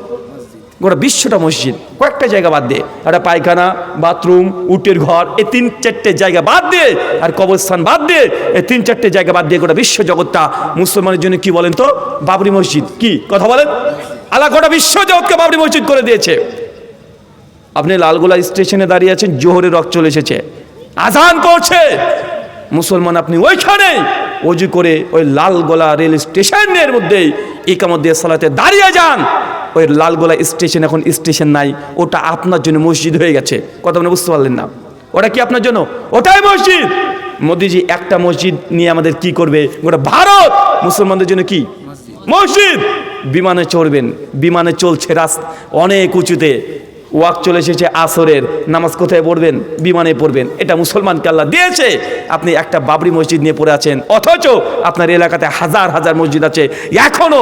গোটা বিশ্বটা মসজিদ। কয়েকটা জায়গা বাদ দিয়ে, একটা পায়খানা, বাথরুম, উটের ঘর, এই 3-4টে জায়গা বাদ দিয়ে, আর কবরস্থান বাদ দিয়ে, এই 3-4টে জায়গা বাদ দিয়ে গোটা বিশ্ব জগৎটা মুসলমানের জন্য কি বলেন তো? বাবরি মসজিদ। কি কথা বলেন? আল্লাহ গোটা বিশ্ব জগৎকে বাবরি মসজিদ করে দিয়েছে। আপনি লালগোলা স্টেশনে দাঁড়িয়ে আছেন, জোহরের রক্ত চলে এসেছে, আজান করছে, মুসলমান আপনি ওইখানে ওযু করে ওই লালগোলা রেল স্টেশনের মধ্যেই ইকামত দিয়ে সালাতে দাঁড়িয়ে যান। ওই লালগোলা স্টেশন এখন স্টেশন নাই, ওটা আপনার জন্য মসজিদ হয়ে গেছে। কথা আপনি বুঝতে পারলেন না? ওটা কি আপনার জন্য? ওটাই মসজিদ। মোদিজি একটা মসজিদ নিয়ে আমাদের কি করবে? গোটা ভারত মুসলমানদের জন্য কি মসজিদ। বিমানে চড়বেন, বিমানে চলছে রাস্তা অনেক উঁচুতে, ওয়াক্ত চলে এসেছে আসরের, নামাজ কোথায় পড়বেন? বিমানে পড়বেন। এটা মুসলমানকে আল্লাহ দিয়েছে। আপনি একটা বাবরি মসজিদ নিয়ে পড়ে আছেন, অথচ আপনার এলাকাতে হাজার হাজার মসজিদ আছে, এখনো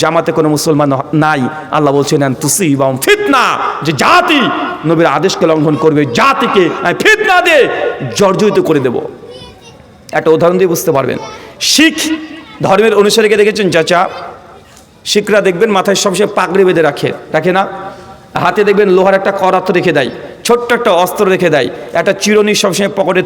জামাতে কোনো মুসলমান নাই। আল্লাহ বলছেন তুসিবাহুম ফিতনা, যে জাতি নবীর আদেশকে লঙ্ঘন করবে, জাতিকে আমি ফিতনা দিয়ে জর্জরিত করে দেব। একটা উদাহরণ দিয়ে বুঝতে পারবেন। শিখ ধর্মের অনুসারীকে দেখেছেন চাচা? শিখরা দেখবেন মাথায় সবসময় পাগড়ি বেঁধে রাখে না? হাতে দেখবেন লোহার একটা করাত রেখে দেয়, ছোট্ট একটা অস্ত্র রেখে দেয়, একটা চিরুনি সবসময় পকেটে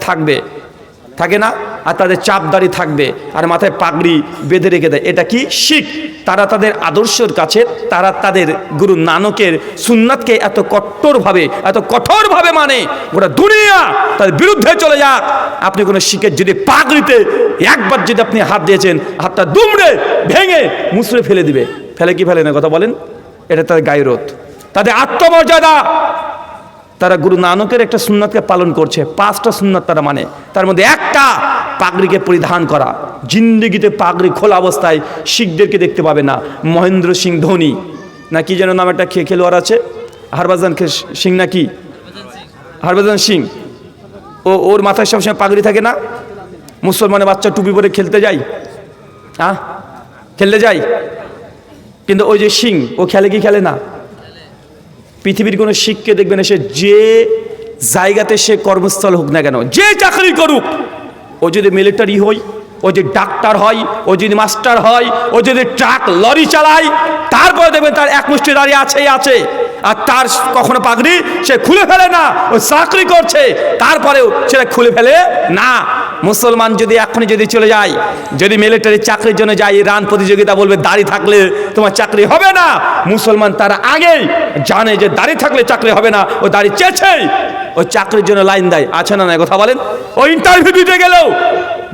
থাকে না? আর তাদের চাপদাড়ি থাকবে, আর মাথায় পাগড়ি বেঁধে রেখে দেয়। এটা কি? শিখ। তারা তাদের আদর্শের কাছে, তারা তাদের গুরু নানকের সুন্নাতকে এত কঠোরভাবে মানে, গোটা দুনিয়া তাদের বিরুদ্ধে চলে যাক। আপনি কোনো শিখের যদি পাগড়িতে একবার যদি আপনি হাত দিয়েছেন, হাতটা দুমড়ে ভেঙে মুচড়ে ফেলে দিবে। ফেলে না? কথা বলেন। এটা তাদের গায়রত, তাদের আত্মমর্যাদা। তারা গুরু নানকের একটা সুন্নাতকে পালন করছে, 5টা সুন্নাত তারা মানে, তার মধ্যে একটা পাগড়িকে পরিধান করা। জিন্দেগিতে পাগড়ি খোলা অবস্থায় শিখদেরকে দেখতে পাবে না। মহেন্দ্র সিং ধোনি না কি যেন নাম একটা খেলোয়াড় আছে, হরভজন সিং না কি, হরভজন সিং, ওর মাথায় সবসময় পাগড়ি থাকে না? মুসলমানের বাচ্চা টুপি পরে খেলতে যায়, কিন্তু ওই যে সিং, ও খেলে কি খেলে না? পৃথিবীর কোনো শিখকে দেখবেন এসে যে জায়গাতে সে কর্মস্থল হোক না কেন, যে চাকরি করুক, ও যদি মিলিটারি হয়, ও যদি ডাক্তার হয়, ও যদি মাস্টার হয়, ও যদি ট্রাক লরি চালায়, তারপরে দেখবেন তার এক মুষ্টি দাঁড়িয়ে আছে, আর তার কখনো পাগড়ি সে খুলে ফেলে না। ও চাকরি করছে, তারপরেও সেটা খুলে ফেলে না। মুসলমান যদি এখনই যদি চলে যায়, যদি মিলিটারি চাকরির জন্য যায়, রান প্রতিযোগিতা বলবে দাড়ি থাকলে তোমার চাকরি হবে না, মুসলমান তারা আগেই জানে যে দাড়ি থাকলে চাকরি হবে না। ও দাড়ি চেয়েছেই ও চাকরির জন্য লাইন দেয়, আছে না? কথা বলেন। ও ইন্টারভিউ দিতে গেলেও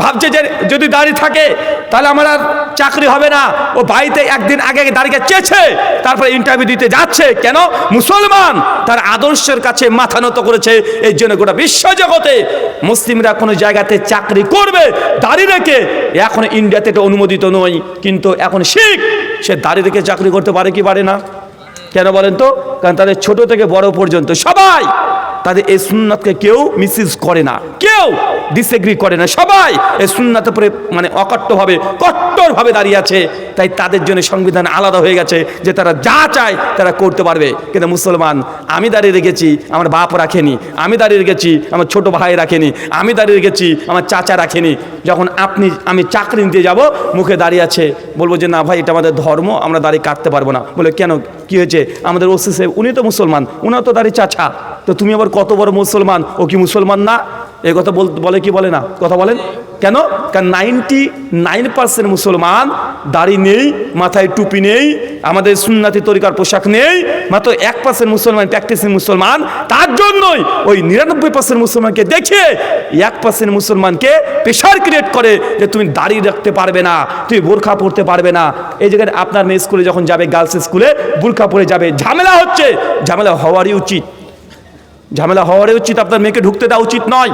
ভাবছে যে যদি দাড়ি থাকে তাহলে আমার আর চাকরি হবে না। ও বাড়িতে একদিন আগে দাড়িকে চেয়েছে, তারপরে ইন্টারভিউ দিতে যাচ্ছে। কেন? মুসলমান তার আদর্শের কাছে মাথা নত করেছে। এই জন্য গোটা বিশ্ব জগতে মুসলিমরা কোনো জায়গাতে চাকরি করবে দাড়ি রেখে, এখন ইন্ডিয়াতে এটা অনুমোদিত নয়, কিন্তু এখন শিখ সে দাড়ি রেখে চাকরি করতে পারে কি পারে না? কেন বলেন তো? কারণ তাদের ছোট থেকে বড় পর্যন্ত সবাই তাদের এই সুন্নাতকে কেউ মিসইউজ করে না, কেউ ডিসএগ্রি করে না, সবাই এই সুন্নাতের উপরে মানে কট্টরভাবে দাঁড়িয়ে আছে। তাই তাদের জন্য সংবিধান আলাদা হয়ে গেছে যে তারা যা চায় তারা করতে পারবে। কিন্তু মুসলমান, আমি দাঁড়িয়ে রেখেছি, আমার বাপ রাখেনি, আমি দাঁড়িয়ে রেখেছি, আমার ছোট ভাই রাখেনি, আমি দাঁড়িয়ে রেখেছি, আমার চাচা রাখেনি। যখন আমি চাকরি নিতে যাব, মুখে দাঁড়িয়ে আছে, বলবো যে না ভাই, এটা আমাদের ধর্ম, আমরা দাড়ি কাটতে পারবো না। বলে কেন, কি হয়েছে? আমাদের ওসি সাহেব উনি তো মুসলমান, উনার তো দাড়ি চাচা, তো তুমি আবার কত বড় মুসলমান, ও কি মুসলমান না? এই কথা বলে কি বলে না? কথা বলেন। কেন? কারণ 99% মুসলমান দাড়ি নেই, মাথায় টুপি নেই, আমাদের সুন্নাতি তরিকার পোশাক নেই। মাত্র 1% মুসলমান প্র্যাকটিসিং মুসলমান। তার জন্যই ওই 99% মুসলমানকে দেখে 1% মুসলমানকে প্রেশার ক্রিয়েট করে যে তুমি দাড়ি রাখতে পারবে না, তুমি বোরখা পরতে পারবে না। এই জায়গায় আপনার মেয়ে স্কুলে যখন যাবে, গার্লস স্কুলে বোরখা পরে যাবে, ঝামেলা হচ্ছে। ঝামেলা হওয়ারই উচিত, আপনার মেয়েকে ঢুকতে দেওয়া উচিত নয়।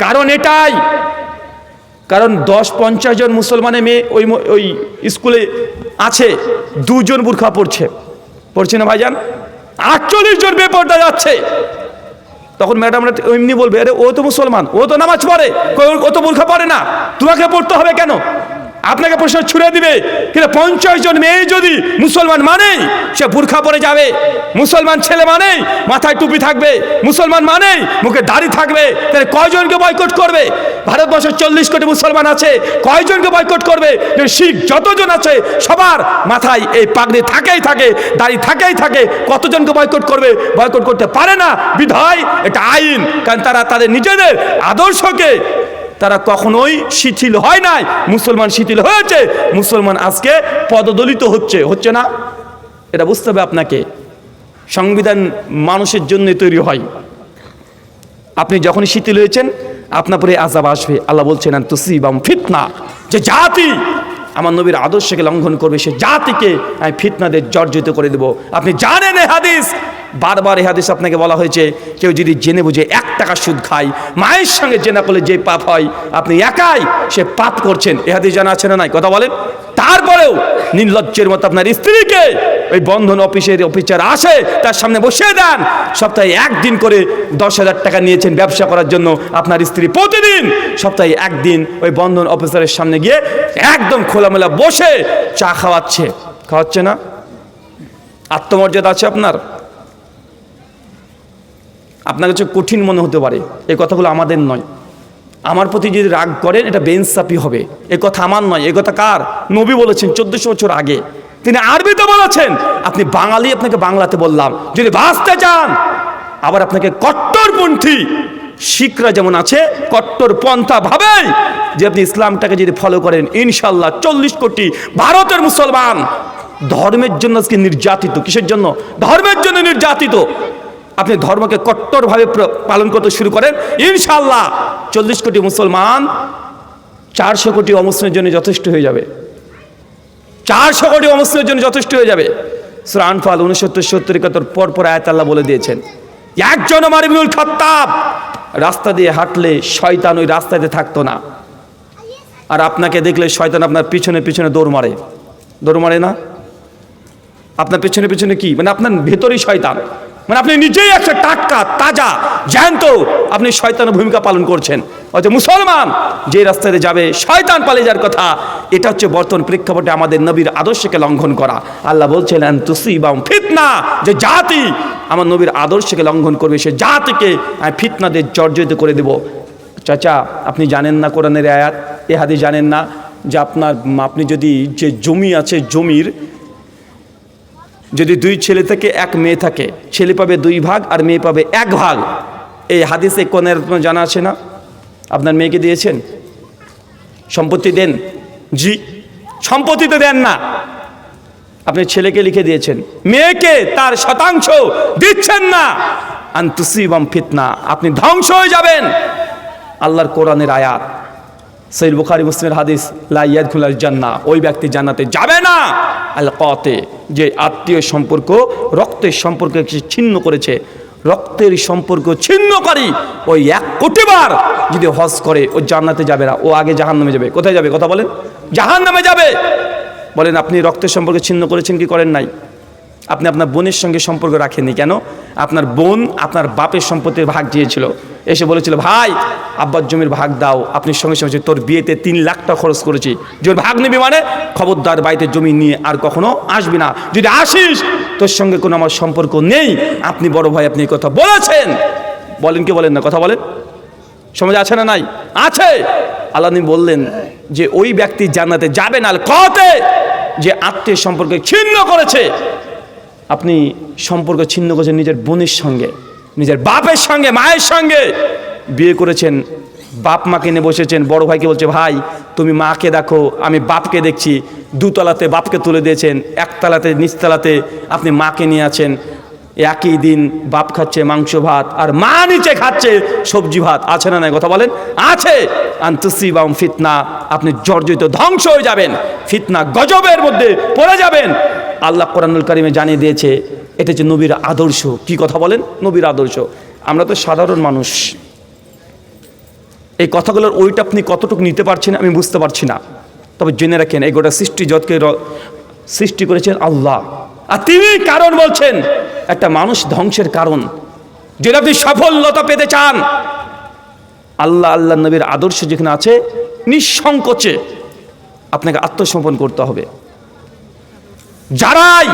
কারণ এটাই, কারণ 10-50 জন মুসলমানের মেয়ে ওই স্কুলে আছে, 2 জন বোরখা পড়ছে না ভাইজান, 48 জন বেপরদা যাচ্ছে। তখন ম্যাডামরা এমনি বলবে, আরে ও তো মুসলমান, ও তো নামাজ পড়ে, ও তো বোরখা পড়ে না, তোমাকে পড়তে হবে কেন? আপনাকে প্রশ্ন ছুড়ে দিবে। কিন্তু 50 জন মেয়ে যদি মুসলমান মানেই সে বোরখা পরে যাবে, মুসলমান ছেলে মানেই মাথায় টুপি থাকবে, মুসলমান মানেই মুখে দাড়ি থাকবে, তাহলে কয়জনকে বয়কট করবে? ভারতবর্ষে 40 কোটি মুসলমান আছে, কয়জনকে বয়কট করবে? শিখ যতজন আছে সবার মাথায় এই পাগড়ি থাকে, দাড়ি থাকে, কতজনকে বয়কট করবে? বয়কট করতে পারে না। বিধায় এটা আইন, কারণ তারা তাদের নিজেদের আদর্শকে তারা কখনোই শিথিল হয় নাই। মুসলমান শিথিল হয়েছে, মুসলমান আজকে পদদলিত হচ্ছে না। এটা বুঝতে হবে আপনাকে। সংবিধান মানুষের জন্য তৈরি হয়। আপনি যখনই শিথিল হয়েছেন, আপনার পরে আযাব আসবে। আল্লাহ বলছেন তুসিবাহুম ফিতনা, যে জাতি আমার নবীর আদর্শকে লঙ্ঘন করবে, সে জাতিকে আমি ফিতনাদের জর্জরিত করে দেব। আপনি জানেন এই হাদিস, বারবার এই হাদিস আপনাকে বলা হয়েছে, কেউ যদি জেনে বুঝে 1 টাকা সুদ খায়, মায়ের সঙ্গে জেনা করলে যে পাপ হয়, আপনি একাই সে পাপ করছেন। এই হাদিস জানা আছে না নাই? কথা বলেন। তারপরেও নির্লজ্জের মতো আপনার স্ত্রীকে ওই বন্ধন অফিসের অফিসার আসে তার সামনে বসিয়ে দেন। সপ্তাহে একদিন করে 10,000 টাকা নিয়েছেন ব্যবসা করার জন্য, আপনার স্ত্রী প্রতিদিন সপ্তাহে একদিন ওই বন্ধন অফিসারের সামনে গিয়ে একদম খোলামেলা বসে চা খাওয়াচ্ছে না? আত্মমর্যাদা আছে আপনার? আপনার কাছে কঠিন মনে হতে পারে, এই কথাগুলো আমাদের নয়। আমার প্রতি যদি রাগ করেন এটা বেইনসাফি হবে। এ কথা আমার নয়, এ কথা কার? নবী বলেছেন 1400 বছর আগে, তিনি আরবিতে বলেছেন। আপনি বাঙালি, আপনাকে বাংলাতে বললাম। যদি বাঁচতে চান, আবার আপনাকে কট্টরপন্থী শিখরা যেমন আছে, কট্টরপন্থা ভাবেই যে আপনি ইসলামটাকে যদি ফলো করেন, ইনশাল্লাহ 40 কোটি ভারতের মুসলমান ধর্মের জন্য আজকে নির্যাতিত। কিসের জন্য? ধর্মের জন্য নির্যাতিত। আপনি ধর্মকে কট্টরভাবে পালন করতে শুরু করেন, ইনশাআল্লাহ 40 কোটি মুসলমান 400 কোটি অমুসলিমের জন্য যথেষ্ট হয়ে যাবে। 400 কোটি অমুসলিমের জন্য যথেষ্ট হয়ে যাবে। সূরা আনফাল 69, 70, 71 পর আয়াত আল্লাহ বলে দিয়েছেন, একজন ওমর ইবনুল খাত্তাব রাস্তা দিয়ে হাঁটলে শয়তান ওই রাস্তাতে থাকতো না। আর আপনাকে দেখলে শয়তান আপনার পিছনে পিছনে দৌড় মারে না? আপনার পেছনে পেছনে কি মানে আপনার ভেতরেই শয়তান, মানে আপনি নিজেই একটা টাটকা তাজা জ্যান্ত আপনি শয়তানের ভূমিকা পালন করছেন। হয়তো মুসলমান যে রাস্তাতে যাবে শয়তান পালিয়ে যাওয়ার কথা। এটা হচ্ছে বর্তমান প্রেক্ষাপটে আমাদের নবীর আদর্শকে লঙ্ঘন করা। আল্লাহ বলছিলেন তুসিবাহুম ফিতনা, যে জাতি আমার নবীর আদর্শকে লঙ্ঘন করবে সে জাতিকে আমি ফিতনা দিয়ে জর্জরিত করে দেব। চাচা আপনি জানেন না কোরআনের আয়াত, এ হাদিস জানেন না যে আপনি যদি যে জমি আছে, জমির যদি 2 ছেলে থেকে 1 মেয়ে থাকে, ছেলে পাবে 2 ভাগ আর মেয়ে পাবে 1 ভাগ। এই হাদিসে কোনের জানা আছে না? আপনার মেয়েকে দিয়েছেন? সম্পত্তি দেন? জি, সম্পত্তি তো দেন না। আপনি ছেলেকে লিখে দিয়েছেন, মেয়েকে তার শতাংশ দিচ্ছেন না। আনতুসিবাম ফিতনা, আপনি ধ্বংস হয়ে যাবেন। আল্লাহর কোরআনের আয়াত, সহিহ বুখারী মুসলিমের হাদিস, লা ইয়াদখুলুল জান্নাহ, ওই ব্যক্তি জান্নাতে যাবে না। আল কাতে, যে আত্মীয় সম্পর্ক রক্তের সম্পর্ক ছিন্ন করেছে, রক্তের সম্পর্ক ছিন্নকারী ওই 1 কোটি বার যদি হজ করে ও জান্নাতে যাবে না, ও আগে জাহান্নামে যাবে। কোথায় যাবে? কথা বলেন। জাহান্নামে যাবে। বলেন আপনি রক্তের সম্পর্ক ছিন্ন করেছেন কি করেন নাই? আপনি আপনার বোনের সঙ্গে সম্পর্ক রাখেননি কেন? আপনার বোন আপনার বাপের সম্পত্তির ভাগ দিয়েছিল, এসে বলেছিল ভাই আব্বার জমির ভাগ দাও। আপনি সঙ্গে সঙ্গে তোর বিয়েতে 3 লাখ টাকা খরচ করেছি, যে ভাগ নিবি মানে খবরদার বাড়িতে জমি নিয়ে আর কখনো আসবি না, যদি আসিস তোর সঙ্গে কোনো আমার সম্পর্ক নেই। আপনি বড় ভাই, আপনি কথা বলেছেন। বলেন কি বলেন না? কথা বলেন। সমাজে আছে না নাই? আছে। আল্লাহ বললেন যে ওই ব্যক্তি জান্নাতে যাবে না, কতে যে আত্মীয় সম্পর্ক ছিন্ন করেছে। আপনি সম্পর্ক ছিন্ন করেছেন নিজের বোনের সঙ্গে, নিজের বাপের সঙ্গে, মায়ের সঙ্গে বিয়ে করেছেন, বাপ মাকে নিয়ে বসেছেন। বড় ভাইকে বলছে ভাই তুমি মাকে দেখো, আমি বাপকে দেখছি। 2 তলাতে বাপকে তুলে দিয়েছেন, 1 তলাতে নিচতলাতে আপনি মাকে নিয়ে আছেন। একই দিন বাপ খাচ্ছে মাংস ভাত আর মা নিচে খাচ্ছে সবজি ভাত। আছে না নাই? কথা বলেন। আছে। আনতুসিবাহুম ফিতনা, আপনি জর্জরিত ধ্বংস হয়ে যাবেন, ফিতনা গজবের মধ্যে পড়ে যাবেন। আল্লাহ কোরআনুল কারিমে জানিয়ে দিয়েছে এটা হচ্ছে নবীর আদর্শ। কি কথা বলেন? নবীর আদর্শ। আমরা তো সাধারণ মানুষ, এই কথাগুলোর ওইটা আপনি কতটুকু নিতে পারছেন আমি বুঝতে পারছি না। তবে জেনে রাখেন এই গোটা সৃষ্টি জগৎকে সৃষ্টি করেছেন আল্লাহ, আর তিনি কারণ বলছেন একটা মানুষ ধ্বংসের কারণ। যদি আপনি সফলতা পেতে চান, আল্লাহ নবীর আদর্শ যেখানে আছে নিঃসংকোচে আপনাকে আত্মসমর্পণ করতে হবে। যারাই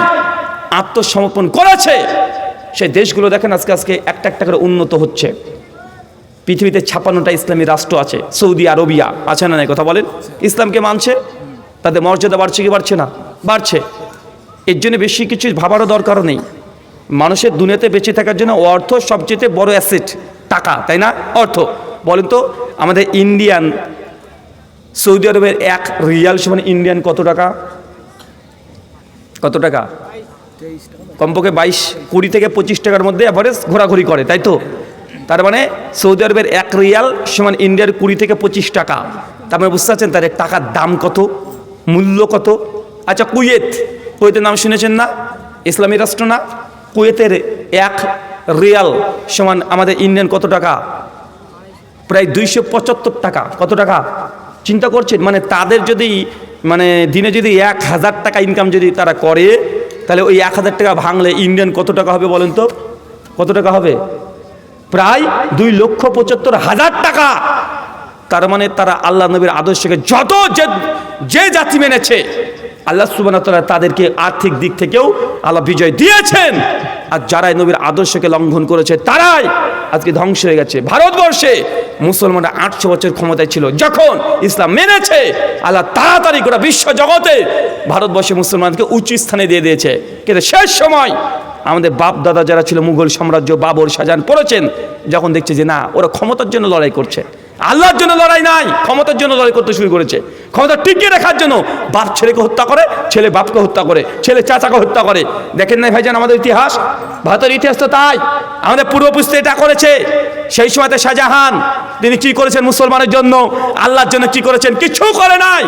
আত্মসমর্পণ করেছে সেই দেশগুলো দেখেন আজকে একটা একটা করে উন্নত হচ্ছে। পৃথিবীতে 56টা ইসলামী রাষ্ট্র আছে। সৌদি আরবিয়া আছে না নাই? কথা বলেন। ইসলামকে মানছে, তাদের মর্যাদা বাড়ছে কি বাড়ছে না? বাড়ছে। এর জন্য বেশি কিছু ভাবারও দরকারও নেই। মানুষের দুনিয়াতে বেঁচে থাকার জন্য অর্থ সবচেয়ে বড় অ্যাসেট, টাকা, তাই না? অর্থ। বলেন তো আমাদের ইন্ডিয়ান, সৌদি আরবের 1 রিয়াল সমান ইন্ডিয়ান কত টাকা? কত টাকা? কমপক্ষে 22-20 থেকে 25 টাকার মধ্যে অ্যাভারেজ ঘোরাঘুরি করে, তাই তো? তার মানে সৌদি আরবের 1 রিয়াল সমান ইন্ডিয়ার 20 থেকে 25 টাকা। তার মানে বুঝতে পারছেন তাদের টাকার দাম কত, মূল্য কত। আচ্ছা কুয়েতের নাম শুনেছেন না? ইসলামী রাষ্ট্র না? কুয়েতের 1 রিয়াল সমান আমাদের ইন্ডিয়ান কত টাকা? প্রায় 275 টাকা। কত টাকা চিন্তা করছেন? মানে তাদের যদি মানে দিনে যদি 1000 টাকা ইনকাম যদি তারা করে, তাহলে ওই 1000 টাকা ভাঙলে ইন্ডিয়ান কত টাকা হবে বলেন তো? কত টাকা হবে? প্রায় 2,75,000 টাকা। তার মানে তারা আল্লাহ নবীর আদর্শকে যত যে জাতি মেনেছে, আল্লাহ সুবহানাহু ওয়া তাআলা তাদেরকে আর্থিক দিক থেকেও আল্লাহ বিজয় দিয়েছেন। আর যারাই নবীর আদর্শকে লঙ্ঘন করেছে তারাই আজকে ধ্বংস হয়ে গেছে। ভারতবর্ষে মুসলমানরা 800 বছর ক্ষমতায় ছিল, যখন ইসলাম মেনেছে আল্লাহ তাড়াতাড়ি করে বিশ্ব জগতে ভারতবর্ষে মুসলমানকে উচ্চ স্থানে দিয়ে দিয়েছে। কিন্তু শেষ সময় আমাদের বাপ দাদা যারা ছিল, মুঘল সাম্রাজ্য, বাবর, শাহজাহান পড়েছেন, যখন দেখছে যে না, ওরা ক্ষমতার জন্য লড়াই করছে, আল্লাহর জন্য লড়াই নাই, ক্ষমতার জন্য লড়াই করতে শুরু করেছে। ক্ষমতা টিকিয়ে রাখার জন্য বাপ ছেলেকে হত্যা করে, ছেলে বাপকে হত্যা করে, ছেলে চাচাকে হত্যা করে। দেখেন নাই ভাইজান আমাদের ইতিহাস? ভারতের ইতিহাস তো তাই। আমাদের পূর্বপুরুষ এটা করেছে। সেই সময়তে শাহজাহান তিনি কি করেছেন মুসলমানের জন্য, আল্লাহর জন্য কি করেছেন? কিছু করে নাই।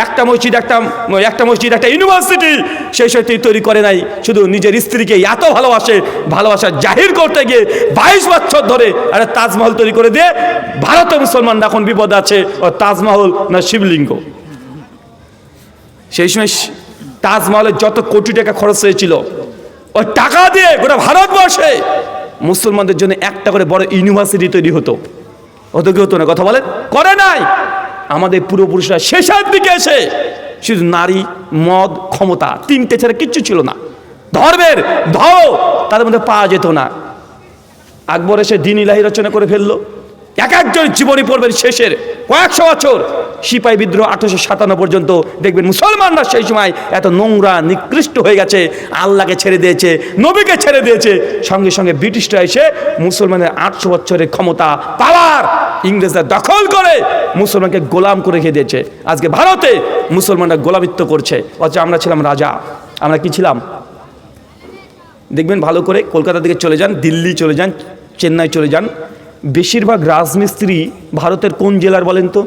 একটা মসজিদ, একটা ইউনিভার্সিটি সেই সময় তিনি তৈরি করে নাই। শুধু নিজের স্ত্রীকে এত ভালোবাসা জাহির করতে গিয়ে 22 বছর ধরে একটা তাজমহল তৈরি করে দিয়ে ভারতে মুসলমানরা এখন বিপদ আছে। ও তাজমহল না শিবলিঙ্গ? সেই সময় তাজমহলের যত কোটি টাকা খরচ হয়েছিল, ওই টাকা দিয়ে গোটা ভারতবর্ষে মুসলমানদের জন্য একটা করে বড় ইউনিভার্সিটি তৈরি হতো। কি হতো না? কথা বলেন। করে নাই। আমাদের পূর্বপুরুষরা শেষের দিকে এসে শুধু নারী, মদ, ক্ষমতা, তিনটে ছাড়া কিচ্ছু ছিল না। ধর্মের ধর্ম তাদের মধ্যে পাওয়া যেত না। আকবর এসে দ্বীন ইলাহি রচনা করে ফেললো। এক একজন জীবনী পড়বেন শেষের কয়েকশো বছর, সিপাহী বিদ্রোহ 1857 পর্যন্ত দেখবেন মুসলমানরা সেই সময় এত নোংরা নিকৃষ্ট হয়ে গেছে, আল্লাহকে ছেড়ে দিয়েছে, নবীকে ছেড়ে দিয়েছে। সঙ্গে সঙ্গে ব্রিটিশরা এসে মুসলমানের 800 বছরের ক্ষমতা, পাওয়ার ইংরেজরা দখল করে মুসলমানকে গোলাম করে রেখে দিয়েছে। আজকে ভারতে মুসলমানরা গোলামিত্ব করছে, অথচ আমরা ছিলাম রাজা। আমরা কি ছিলাম? দেখবেন ভালো করে, কলকাতার দিকে চলে যান, দিল্লি চলে যান, চেন্নাই চলে যান, বেশিরভাগ রাজমিস্ত্রি ভারতের কোন জেলার বলেন তো?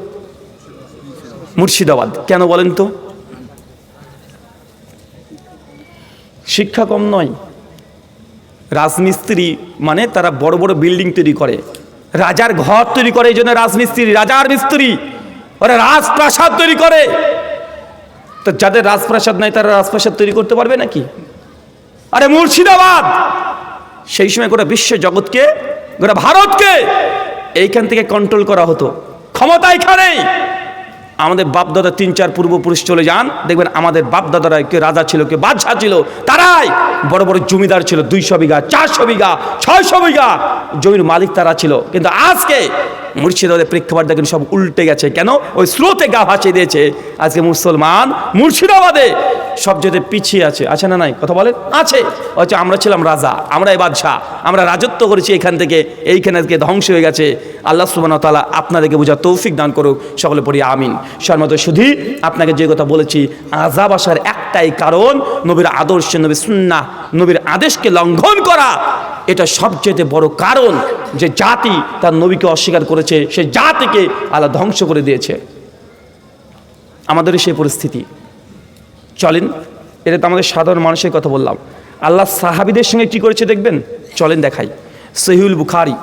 মুর্শিদাবাদ। কেন বলেন তো? শিক্ষা কম নয়। রাজমিস্ত্রি মানে তারা বড় বড় বিল্ডিং তৈরি করে, রাজার ঘর তৈরি করে, এই জন্য রাজমিস্ত্রি, রাজার মিস্ত্রি। ওরা রাজপ্রাসাদ তৈরি করে। তো যাদের রাজপ্রাসাদ নাই তারা রাজপ্রাসাদ তৈরি করতে পারবে নাকি? আরে মুর্শিদাবাদ সেই সময় গোটা বিশ্ব জগৎকে, গোটা ভারতকে এইখান থেকে কন্ট্রোল করা হতো। ক্ষমতা এখানেই। আমাদের বাপদাদা 3-4 পূর্বপুরুষ চলে যান, দেখবেন আমাদের বাপদাদারা কে রাজা ছিল, কে বাদশাহ ছিল, তারাই বড় বড় জমিদার ছিল। 200 বিঘা, 400 বিঘা, 600 বিঘা জমির মালিক তারা ছিল। কিন্তু আজকে মুর্শিদাবাদের প্রেক্ষাপট দেখেন সব উল্টে গেছে। কেন? ওই স্রোতে গা ভাসিয়ে দিয়েছে। আজকে মুসলমান মুর্শিদাবাদে সবচেয়ে পিছিয়ে আছে না নাই? কথা বলেন। আছে। হচ্ছে আমরা ছিলাম রাজা, আমরাই বাদশাহ, আমরা রাজত্ব করেছি এখান থেকে, এইখানে আজকে ধ্বংস হয়ে গেছে। আল্লাহ সুবহানাহু ওয়া তাআলা আপনাদেরকে বোঝার তৌফিক দান করুক। সকলে পড়ি আমিন। শর্মত শুধু আপনাকে যে কথা বলেছি, আযাব আসার একটাই কারণ, নবীর আদর্শ, নবীর সুন্নাহ, নবীর আদেশকে লঙ্ঘন করা। এটা সবচেয়ে বড় কারণ। যে জাতি তার নবীকে অস্বীকার করেছে, সে জাতিকে আল্লাহ ধ্বংস করে দিয়েছে। আমাদেরও সেই পরিস্থিতি। চলেন, এটা তো আমাদের সাধারণ মানুষের কথা বললাম। আল্লাহ সাহাবীদের সঙ্গে কি করেছে দেখবেন। চলেন দেখাই। সহিহুল বুখারী,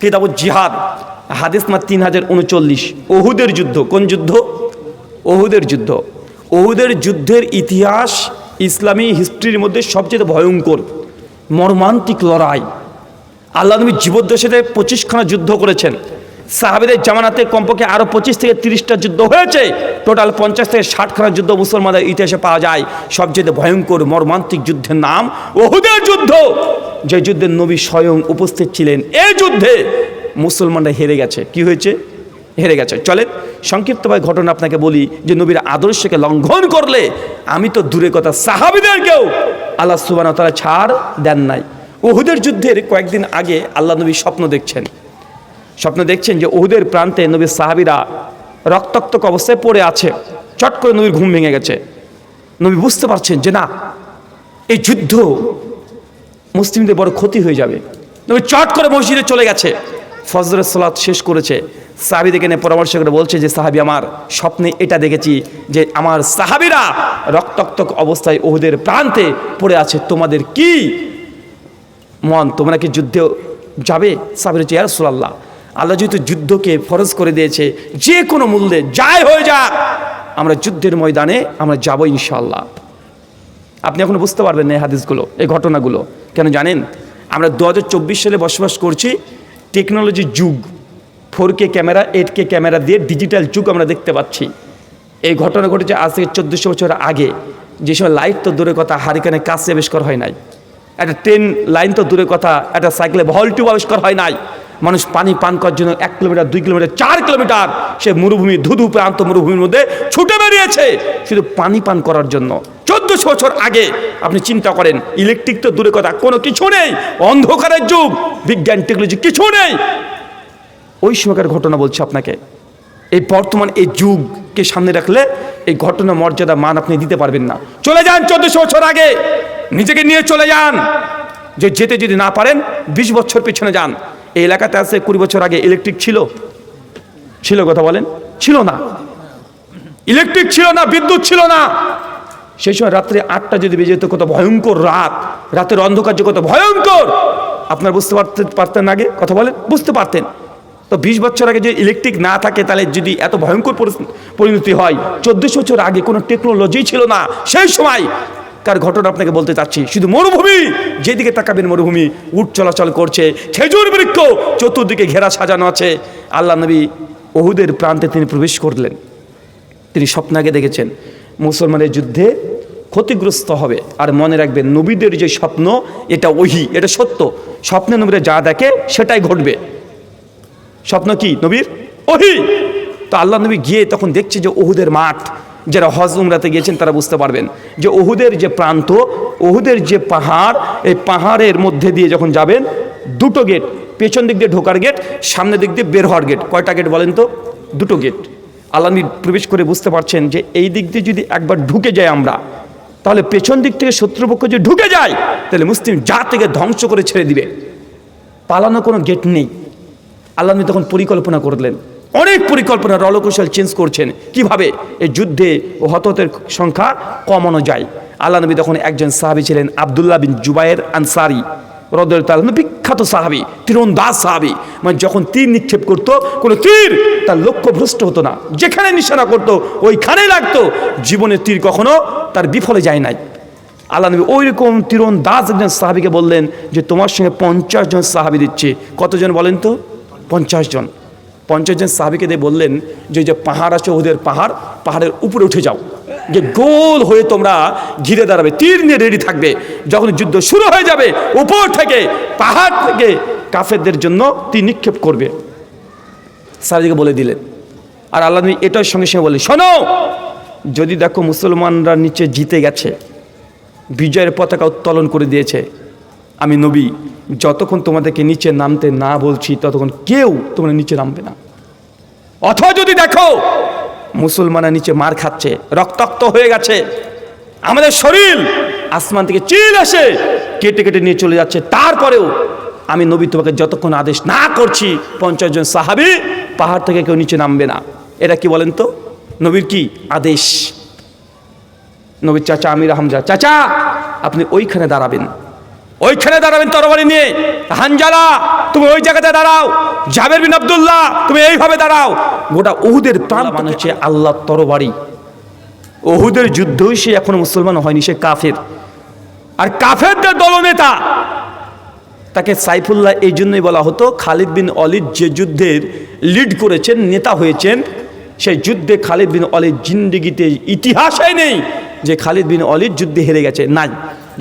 কিতাবুল জিহাদ, হাদিস নাম্বার 3039। ওহুদের যুদ্ধ। কোন যুদ্ধ? ওহুদের যুদ্ধ। ওহুদের যুদ্ধের ইতিহাস ইসলামী হিস্ট্রির মধ্যে সবচেয়ে ভয়ঙ্কর, মর্মান্তিক লড়াই। আল্লাহ নবী জীবদ্দশাতে 25খানা যুদ্ধ করেছেন। সাহাবীদের জামানাতে কমপক্ষে আরও 25 থেকে 30টা যুদ্ধ হয়েছে। টোটাল 50 থেকে 60খানা যুদ্ধ মুসলমানদের ইতিহাসে পাওয়া যায়। সবচেয়ে ভয়ঙ্কর মর্মান্তিক যুদ্ধের নাম ওহুদের যুদ্ধ, যে যুদ্ধে নবী স্বয়ং উপস্থিত ছিলেন। এই যুদ্ধে মুসলমানরা হেরে গেছে। কি হয়েছে? হেরে গেছে। চলেন সংক্ষিপ্তভাবে ঘটনা আপনাকে বলি, যে নবীর আদর্শকে লঙ্ঘন করলে, আমি তো দূরে কথা, সাহাবীদেরকেও আল্লাহ সুবহানাহু ওয়া তাআলা ছাড় দেন নাই। ওহুদের যুদ্ধের কয়েকদিন আগে আল্লাহ নবী স্বপ্ন দেখছেন যে ওহুদের প্রান্তে নবীর সাহাবীরা রক্তাক্ত অবস্থায় পড়ে আছে। চট করে নবীর ঘুম ভেঙে গেছে। নবী বুঝতে পারছেন যে না, এই যুদ্ধ মুসলিমদের বড় ক্ষতি হয়ে যাবে। নবী চট করে মসজিদে চলে গেছে, ফজরের সালাত শেষ করেছে। সাহাবীদেরকে নিয়ে পরামর্শ করে বলছে যে সাহাবী, আমার স্বপ্নে এটা দেখেছি যে আমার সাহাবীরা রক্তাক্ত অবস্থায় ওহুদের প্রান্তে পড়ে আছে, তোমাদের কি মন, তোমরা কি যুদ্ধে যাবে? সাহাবীরা বলছে, ইয়া রাসূলুল্লাহ, আল্লাহ যেহেতু যুদ্ধকে ফরজ করে দিয়েছে, যে কোনো মূল্যে যাই হয়ে যাক আমরা যুদ্ধের ময়দানে আমরা যাব ইনশাআল্লাহ। আপনি এখন বুঝতে পারবেন না এই হাদিসগুলো, এই ঘটনাগুলো কেন জানেন? আমরা 2024 সালে বসবাস করছি, টেকনোলজির যুগ, 4K ক্যামেরা 8K ক্যামেরা দিয়ে ডিজিটাল যুগ আমরা দেখতে পাচ্ছি। এই ঘটনা ঘটেছে আজ থেকে 1400 বছর আগে। যে সময় লাইট তো দূরের কথা, হারিকেনের কাছে আবিষ্কার হয় নাই, একটা ট্রেন লাইন তো দূরের কথা, একটা সাইকেলে ভল টিউব আবিষ্কার হয় নাই। মানুষ পানি পান করার জন্য 1 কিলোমিটার 2 কিলোমিটার 4 কিলোমিটার সে মরুভূমি, ধুধু প্রান্ত মরুভূমির মধ্যে ছুটে বেরিয়েছে শুধু পানি পান করার জন্য। 1400 বছর আগে আপনি চিন্তা করেন, ইলেকট্রিক তো দূরের কথা, কোনো কিছু নেই, অন্ধকারের যুগ, বিজ্ঞান টেকনোলজি কিছু নেই। ওই সময়কার ঘটনা বলছি আপনাকে। এই বর্তমান এই যুগকে সামনে রাখলে এই ঘটনা মর্যাদা মান আপনি দিতে পারবেন না। চলে যান 1400 বছর আগে, নিজেকে নিয়ে চলে যান। যে যেতে যদি না পারেন 20 বছর পিছনে যান। এই এলাকাতে আছে 20 বছর আগে ইলেকট্রিক ছিল কথা বলেন? ছিল না, ইলেকট্রিক ছিল না, বিদ্যুৎ ছিল না। সেই সময় রাত্রে 8টা যদি বেজে যেত, কত ভয়ঙ্কর রাত, রাতের অন্ধকার যে কত ভয়ঙ্কর আপনার বুঝতে পারতেন আগে? কথা বলেন, বুঝতে পারতেন? তো 20 বছর আগে যে ইলেকট্রিক না থাকে, তাহলে যদি এত ভয়ঙ্কর পরিণতি হয়, 1400 বছর আগে কোনো টেকনোলজি ছিল না। সেই সময় কার ঘটনা আপনাকে বলতে চাচ্ছি, শুধু মরুভূমি, যেদিকে তাকাবেন মরুভূমি, উট চলাচল করছে, খেজুর বৃক্ষ চতুর্দিকে ঘেরা সাজানো আছে। আল্লাহ নবী উহুদের প্রান্তে তিনি প্রবেশ করলেন। তিনি স্বপ্নাকে দেখেছেন মুসলমানের যুদ্ধে ক্ষতিগ্রস্ত হবে। আর মনে রাখবেন, নবীদের যে স্বপ্ন এটা ওহী, এটা সত্য। স্বপ্নে নবীরা যা দেখে সেটাই ঘটবে। স্বপ্ন কি? নবীর ওহী। তো আল্লাহ নবী গিয়ে তখন দেখছে যে উহুদের মাঠ, যারা হজ উমরাতে গিয়েছেন তারা বুঝতে পারবেন যে উহুদের যে প্রান্ত, উহুদের যে পাহাড়, এই পাহাড়ের মধ্যে দিয়ে যখন যাবেন, 2টো গেট, পেছন দিক দিয়ে ঢোকার গেট, সামনের দিক দিয়ে বের হওয়ার গেট। কয়টা গেট বলেন তো? 2টো গেট। আল্লাহ নবী প্রবেশ করে বুঝতে পারছেন যে এই দিক দিয়ে যদি একবার ঢুকে যাই আমরা, তাহলে পেছন দিক থেকে শত্রুপক্ষ যদি ঢুকে যায়, তাহলে মুসলিম জাতিকে ধ্বংস করে ছেড়ে দিবে। পালানো কোনো গেট নেই। আল্লাহ নবী তখন পরিকল্পনা করলেন, অনেক পরিকল্পনা, রণকৌশল চেঞ্জ করছেন কিভাবে এই যুদ্ধে ও হতাহতের সংখ্যা কমানো যায়। আল্লাহ নবী তখন একজন সাহাবী ছিলেন আব্দুল্লাহ বিন জুবায়ের আনসারী রাদিয়াল্লাহু তাআলা, বিখ্যাত সাহাবী, তীরন্দাজ সাহাবী। মানে যখন তীর নিক্ষেপ করত, কোনো তীর তার লক্ষ্য ভ্রষ্ট হতো না, যেখানে নিশানা করত ওইখানেই লাগতো। জীবনের তীর কখনো তার বিফলে যায় নাই। আল্লাহ নবী ওই রকম তীরন্দাজ একজন সাহাবীকে বললেন যে তোমার সঙ্গে 50 জন সাহাবী দিচ্ছে। কতজন বলেন তো? 50 জন। 50 জন সাহাবীকে দিয়ে বললেন যে পাহাড় আছে, ওদের পাহাড়ের উপরে উঠে যাও, যে গোল হয়ে তোমরা ঘিরে দাঁড়াবে, তীর নিয়ে রেডি থাকবে। যখন যুদ্ধ শুরু হয়ে যাবে, উপর থেকে পাহাড় থেকে কাফেরদের জন্য তীর নিক্ষেপ করবে। সাহাবীকে বলে দিলেন। আর আল্লাহ নবী এটার সঙ্গে সঙ্গে বললেন, শোনো, যদি দেখো মুসলমানরা নিচে জিতে গেছে, বিজয়ের পতাকা উত্তোলন করে দিয়েছে, আমি নবী যতক্ষণ তোমাদেরকে নিচে নামতে না বলছি ততক্ষণ কেউ তোমরা নিচে নামবে না। অথবা যদি দেখো মুসলমানরা নিচে মার খাচ্ছে, রক্তাক্ত হয়ে গেছে, আমাদের শরীর আসমান থেকে চিল এসে কেটে কেটে নিয়ে চলে যাচ্ছে, তারপরেও আমি নবী তোমাকে যতক্ষণ আদেশ না করছি 50 জন সাহাবী পাহাড় থেকে কেউ নিচে নামবে না। এটা কি বলেন তো? নবীর কি আদেশ। নবীর চাচা আমির হামজা, চাচা আপনি ওইখানে দাঁড়াবেন, ওইখানে দাঁড়াবেন তরবারি নিয়ে। হানজালা তুমি ওই জায়গাতে দাঁড়াও, জাবের বিন আব্দুল্লাহ তুমি এইভাবে দাঁড়াও। গোটা উহুদের প্রাণ হচ্ছে আল্লাহর তরবারি। উহুদের যুদ্ধই সে এখনো মুসলমান হয়নি, সে কাফের। আর কাফেরদের দলনেতা তাকে সাইফুল্লাহ এই জন্যই বলা হতো। খালিদ বিন ওয়ালিদ যে যুদ্ধের লিড করেছেন, নেতা হয়েছেন, সেই যুদ্ধে খালিদ বিন ওয়ালিদ জিন্দেগিতে ইতিহাসে নেই যে খালিদ বিন ওয়ালিদ যুদ্ধে হেরে গেছে, নাই।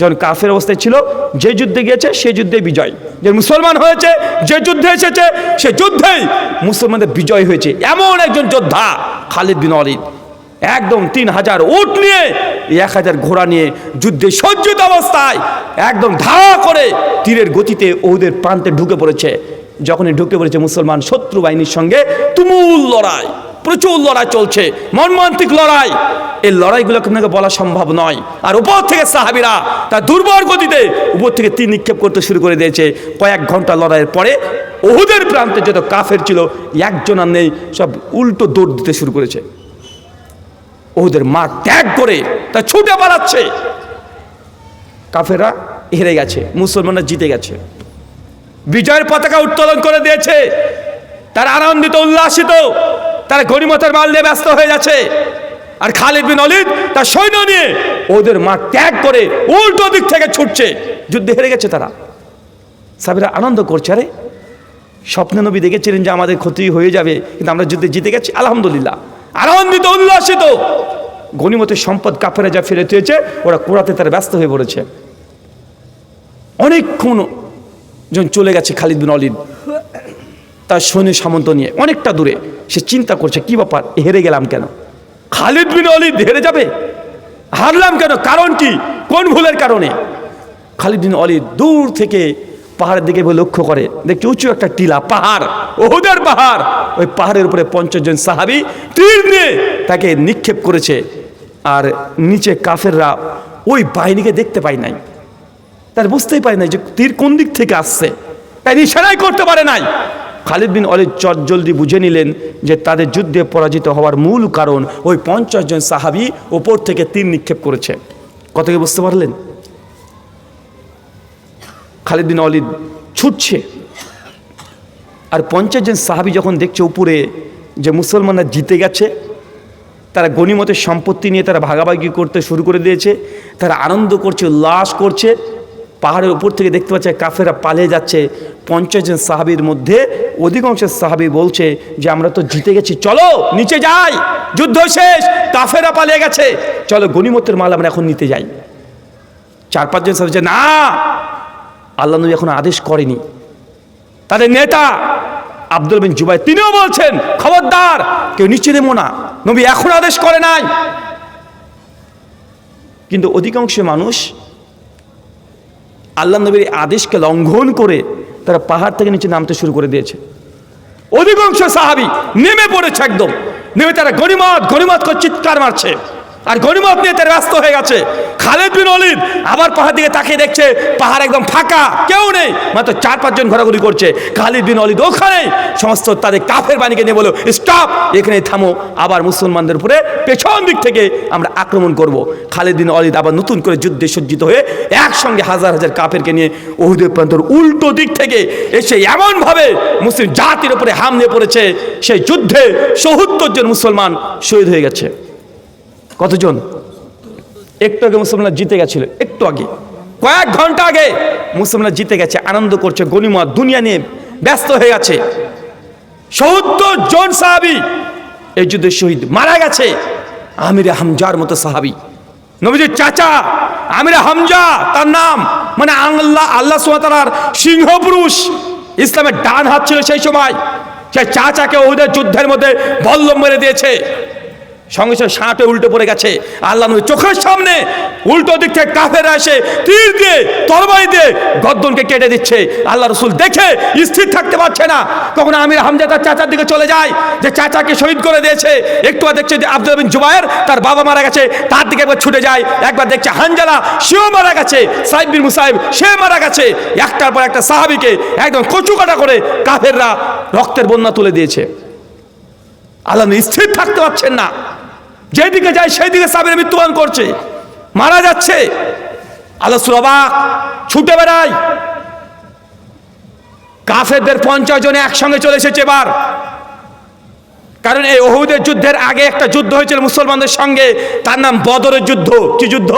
যখন কাফের অবস্থায় ছিল, যে যুদ্ধে গিয়েছে সে যুদ্ধে বিজয়, যে মুসলমান হয়েছে যে যুদ্ধে এসেছে সে যুদ্ধেই মুসলমানদের বিজয় হয়েছে। এমন একজন যোদ্ধা খালিদ বিন ওয়ালিদ, একদম 3000 উট নিয়ে 1000 ঘোড়া নিয়ে যুদ্ধে সজ্জিত অবস্থায় একদম ধাওয়া করে তীরের গতিতে ওদের প্রান্তে ঢুকে পড়েছে। যখনই ঢুকে পড়েছে মুসলমান শত্রু বাহিনীর সঙ্গে তুমুল লড়াই, প্রচুর লড়াই চলছে, মর্মান্তিক লড়াই। এই লড়াইগুলো আপনাকে বলা সম্ভব নয়। আর উপর থেকে সাহাবীরা তার দুর্বল গতিতে উপর থেকে তীর নিক্ষেপ করতে শুরু করে দিয়েছে। কয়েক ঘন্টা লড়াইয়ের পরে উহুদের প্রান্তে যত কাফের ছিল একজন আর নেই, সব উল্টো দৌড় দিতে শুরু করেছে। উহুদের মাঠ ত্যাগ করে তা ছুটে পালাচ্ছে। কাফেররা হেরে গেছে, মুসলমানরা জিতে গেছে, বিজয়ের পতাকা উত্তোলন করে দিয়েছে। তারা আনন্দিত, উল্লাসিত, তারা গনিমতের মাল নিয়ে ব্যস্ত হয়ে যাচ্ছে। আর খালিদ বিন ওয়ালিদ তার সৈন্য নিয়ে ওদের মাঠ ত্যাগ করে উল্টো দিক থেকে ছুটছে, যুদ্ধে হেরে গেছে তারা। সাহাবীরা আনন্দ করছে, আরে স্বপ্নে নবী দেখেছিলেন যে আমাদের ক্ষতি হয়ে যাবে, কিন্তু আমরা যুদ্ধে জিতে গেছি, আলহামদুলিল্লাহ, আনন্দিত উল্লাসিত। গনিমতের সম্পদ কাফেরা যা ফেরত হয়েছে ওরা কুড়াতে তারা ব্যস্ত হয়ে পড়েছে। অনেকক্ষণ যখন চলে গেছে খালিদ বিন ওয়ালিদ তার সৈন্য সামন্ত নিয়ে অনেকটা দূরে, সে চিন্তা করছে কি ব্যাপার, হেরে গেলাম কেন? খালিদ বিন ওয়ালিদ হেরে যাবে, হারলাম কেন? কারণ কি, কোন ভুলের কারণে? খালিদ বিন ওয়ালিদ দূর থেকে পাহাড়ের দিকে লক্ষ্য করে, দেখছে উঁচু একটা টিলা, পাহাড়, উহুদের পাহাড়। ওই পাহাড়ের উপরে 50 জন সাহাবী তীর নিয়ে তাকে নিক্ষেপ করেছে। আর নিচে কাফেররা ওই বাহিনীকে দেখতে পায় নাই, তার বুঝতেই পারে নাই যে তীর কোন দিক থেকে আসছে, তাই নিশানাই করতে পারে নাই। খালিদ বিন ওয়ালিদ জলদি বুঝে নিলেন যে তাদের যুদ্ধে পরাজিত হওয়ার মূল কারণ ওই 50 জন সাহাবী ওপর থেকে তীর নিক্ষেপ করেছে। কত কি বুঝতে পারলেন? খালিদ বিন ওয়ালিদ ছুটছে, আর 50 জন সাহাবী যখন দেখছে উপরে যে মুসলমানরা জিতে গেছে, তারা গনিমতের সম্পত্তি নিয়ে তারা ভাগাভাগি করতে শুরু করে দিয়েছে, তারা আনন্দ করছে, উল্লাস করছে। পাহাড়ের উপর থেকে দেখতে পাচ্ছে কাফেরা পালিয়ে যাচ্ছে। 50 জন সাহাবীর মধ্যে অধিকাংশ সাহাবী বলছে যে আমরা তো জিতে গেছি, চলো নিচে যাই, যুদ্ধ শেষ, কাফেরা পালিয়ে গেছে, চলো গনিমতের মাল আমরা এখন নিতে যাই। 4-5 জন সাহাবী না, আল্লাহ নবী এখন আদেশ করেনি। তাদের নেতা আব্দুল বিন জুবাইর তিনিও বলছেন খবরদার কেউ নিচে নেমো না, নবী এখন আদেশ করে নাই। কিন্তু অধিকাংশ মানুষ আল্লাহ নবীর আদেশকে লঙ্ঘন করে তারা পাহাড় থেকে নিচে নামতে শুরু করে দিয়েছে। অধিকাংশ সাহাবী নেমে পড়েছে, একদম নেমে তারা গনিমত করে চিৎকার মারছে, আর গনিমত নিয়ে তারা ব্যস্ত হয়ে গেছে। খালিদ বিন ওয়ালিদ আবার পাহাড় দিকে তাকিয়ে দেখছে পাহাড় একদম ফাঁকা, কেউ নেই, মাত্র 4-5 জন ঘোরাঘুরি করছে। খালিদ বিন ওয়ালিদ ওখানে সমস্ত তাদের কাফের বাহিনীকে নিয়ে বলল, স্টপ, এখানে থামো, আবার মুসলমানদের উপরে পেছন দিক থেকে আমরা আক্রমণ করব। খালিদ বিন ওয়ালিদ আবার নতুন করে যুদ্ধে সজ্জিত হয়ে একসঙ্গে হাজার হাজার কাফেরকে নিয়ে উহুদের প্রান্তর উল্টো দিক থেকে এসে এমনভাবে মুসলিম জাতির উপরে হামলে পড়েছে, সেই যুদ্ধে ৭০ জন মুসলমান শহীদ হয়ে গেছে। কতজন? একটু আগে মুসলমানরা জিতে গেছিল, একটু আগে, কয়েক ঘন্টা আগে মুসলমানরা জিতে গেছে, আনন্দ করছে, গনিমত দুনিয়া নিয়ে ব্যস্ত হয়ে গেছে। ৭০ জন সাহাবী এই যুদ্ধে শহীদ মারা গেছে। আমিরে হামজার মতো সাহাবী, নবীজির চাচা আমিরে হামজা তার নাম, মানে আল্লাহ সুবহানাহু ওয়া তাআলার সিংহ পুরুষ, ইসলামের ডান হাত ছিল সেই সময়। সেই চাচাকে ওদের যুদ্ধের মধ্যে বল্লম মেরে দিয়েছে, সঙ্গে সঙ্গে সাঁটে উল্টে পড়ে গেছে। আল্লাহ নবীর চোখের সামনে উল্টো দিক থেকে কাফেররা এসে তীর দিয়ে তরবারি দিয়ে গর্দনকে কেটে দিচ্ছে। আল্লাহ রাসূল দেখে স্থির থাকতে পারছে না। তখন আমির হামজা তার চাচার দিকে চলে যায়, যে চাচাকে শহীদ করে দিয়েছে। একটু দেখছে যে আব্দুল বিন জুবায়ের তার বাবা মারা গেছে, তার দিকে একবার ছুটে যায়। একবার দেখছে হানজালা সেও মারা গেছে, সাইদ বিন মুসাইব সে মারা গেছে। একটার পর একটা সাহাবীকে একদম কচু কাটা করে কাফেররা রক্তের বন্যা তুলে দিয়েছে। আল্লাহ স্থির থাকতে পারছেন না, যেদিকে যায় সেই দিকে সাহাবীরা মৃত্যুবরণ করছে, মারা যাচ্ছে। আল্লাহ অবাক, ছুটে বেড়ায়। কাফেরদের 50 জনে একসঙ্গে চলে এসেছে এবার, কারণ এই উহুদের যুদ্ধের আগে একটা যুদ্ধ হয়েছিল মুসলমানদের সঙ্গে, তার নাম বদরের যুদ্ধ। কি যুদ্ধ?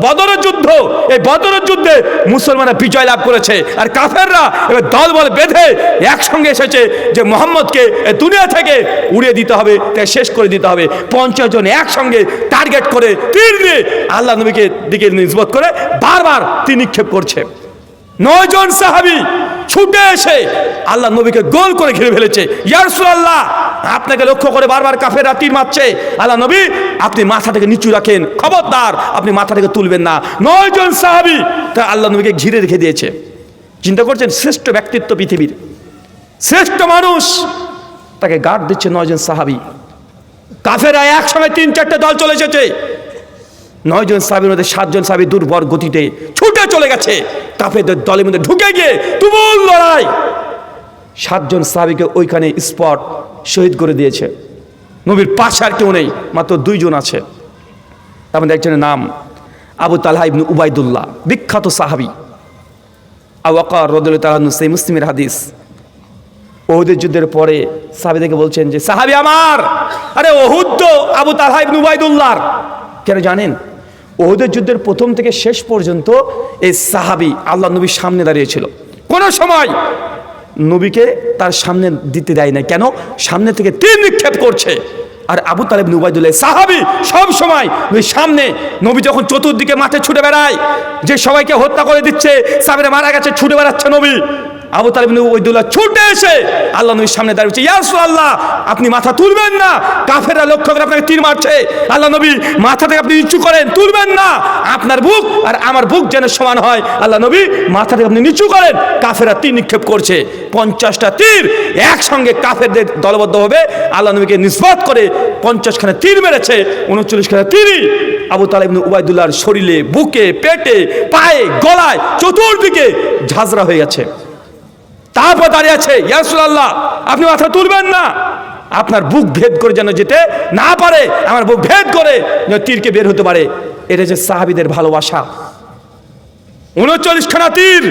বদরের যুদ্ধ। এই বদরের যুদ্ধে মুসলমানরা বিজয় লাভ করেছে, আর কাফেররা এবার দলবল বেঁধে একসঙ্গে এসেছে যে মুহাম্মদকে দুনিয়া থেকে উড়িয়ে দিতে হবে, তাই শেষ করে দিতে হবে। 50 জন একসঙ্গে টার্গেট করে তীর নিয়ে আল্লাহ নবীকে দিকে নিসবত করে বারবার তীর নিক্ষেপ করছে। 9 জন সাহাবী ছুটে এসে আল্লাহ নবীকে গোল করে ঘিরে ফেলেছে। ইয়া রাসূলুল্লাহ, আপনাকে লক্ষ্য করে বারবার কাফেররা তীর মারছে, আল্লাহ নবী আপনি মাথা থেকে নিচু রাখেন, খবরদার আপনি মাথা থেকে তুলবেন না। 9 জন সাহাবী তা আল্লাহ নবীকে ঘিরে রেখে দিয়েছে। চিন্তা করছেন, শ্রেষ্ঠ ব্যক্তিত্ব, পৃথিবীর শ্রেষ্ঠ মানুষ, তাকে গার্ড দিচ্ছে 9 জন সাহাবী। কাফেররা একসঙ্গে 3-4টে দল চলে এসেছে। 9 জন সাহাবীর মধ্যে 7 জন সাহাবী দুর্বল গতিতে ছুটে চলে গেছে, কাফেরদের দলের মধ্যে ঢুকে গিয়ে তুমুল লড়াই। 7 জন সাহাবীকে ওইখানে স্পট শহীদ করে দিয়েছে। নবীর পাশে আর কেউ নেই, মাত্র 2 জন আছে। তার মধ্যে একজনের নাম আবু তালহা ইবনে উবাইদুল্লাহ, বিখ্যাত সাহাবী। আবু বকর রাদিয়াল্লাহু তাআলা আনহু, সেই মুসলিমের হাদিস। ওহুদের যুদ্ধের পরে সাহাবীদেরকে বলছেন যে সাহাবী আমার, আরে ওহুদ তো আবু তালহা ইবনে উবাইদুল্লাহর। কেন জানেন? ওহুদের যুদ্ধের প্রথম থেকে শেষ পর্যন্ত এই সাহাবী আল্লাহ নবীর সামনে দাঁড়িয়েছিল, কোনো সময় নবীকে তার সামনে দিতে দেয় না। কেন? সামনে থেকে তীর নিক্ষেপ করছে। আর আবু তালেব ইবনে উবাইদুল্লাহ সাহাবী সব সময় ওই সামনে, নবী যখন চতুর্দিকে মাঠে ছুটে বেড়ায়, যে সবাইকে হত্যা করে দিচ্ছে, সাহাবীরা মারা গেছে, ছুটে বেড়াচ্ছে নবী, আবু তালেব ইবনে উবাইদুল্লাহ ছুটে এসে আল্লাহ নবীর সামনে দাঁড়িয়েছে, ইয়া রাসূলুল্লাহ আপনি মাথা তুলবেন না, কাফেররা লক্ষ্য করে আপনাকে তীর মারছে, আল্লাহ নবী মাথা থেকে আপনি নিচু করেন, তুলবেন না, আপনার বুক আর আমার বুক যেন সমান হয়, আল্লাহ নবী মাথা থেকে আপনি নিচু করেন, কাফেররা তীর নিক্ষেপ করছে। 50টা তীর একসঙ্গে কাফেরদের দলবদ্ধভাবে আল্লাহ নবীকে নিসবত করে 50খানা তীর মেরেছে। 39খানা তীরই আবু তালেব ইবনে উবাইদুল্লাহর শরীরে, বুকে, পেটে, পায়ে, গলায়, চতুর্দিকে ঝাঁঝরা হয়ে গেছে। তারপর দাঁড়িয়ে আছে, ইয়া রাসূলুল্লাহ আপনি মাথা তুলবেন না, আপনার বুক ভেদ করে যেন যেতে না পারে, আমার বুক ভেদ করে যেন তীরকে বের হতে পারে। এটা যে সাহাবীদের ভালোবাসা। 39খানা তীর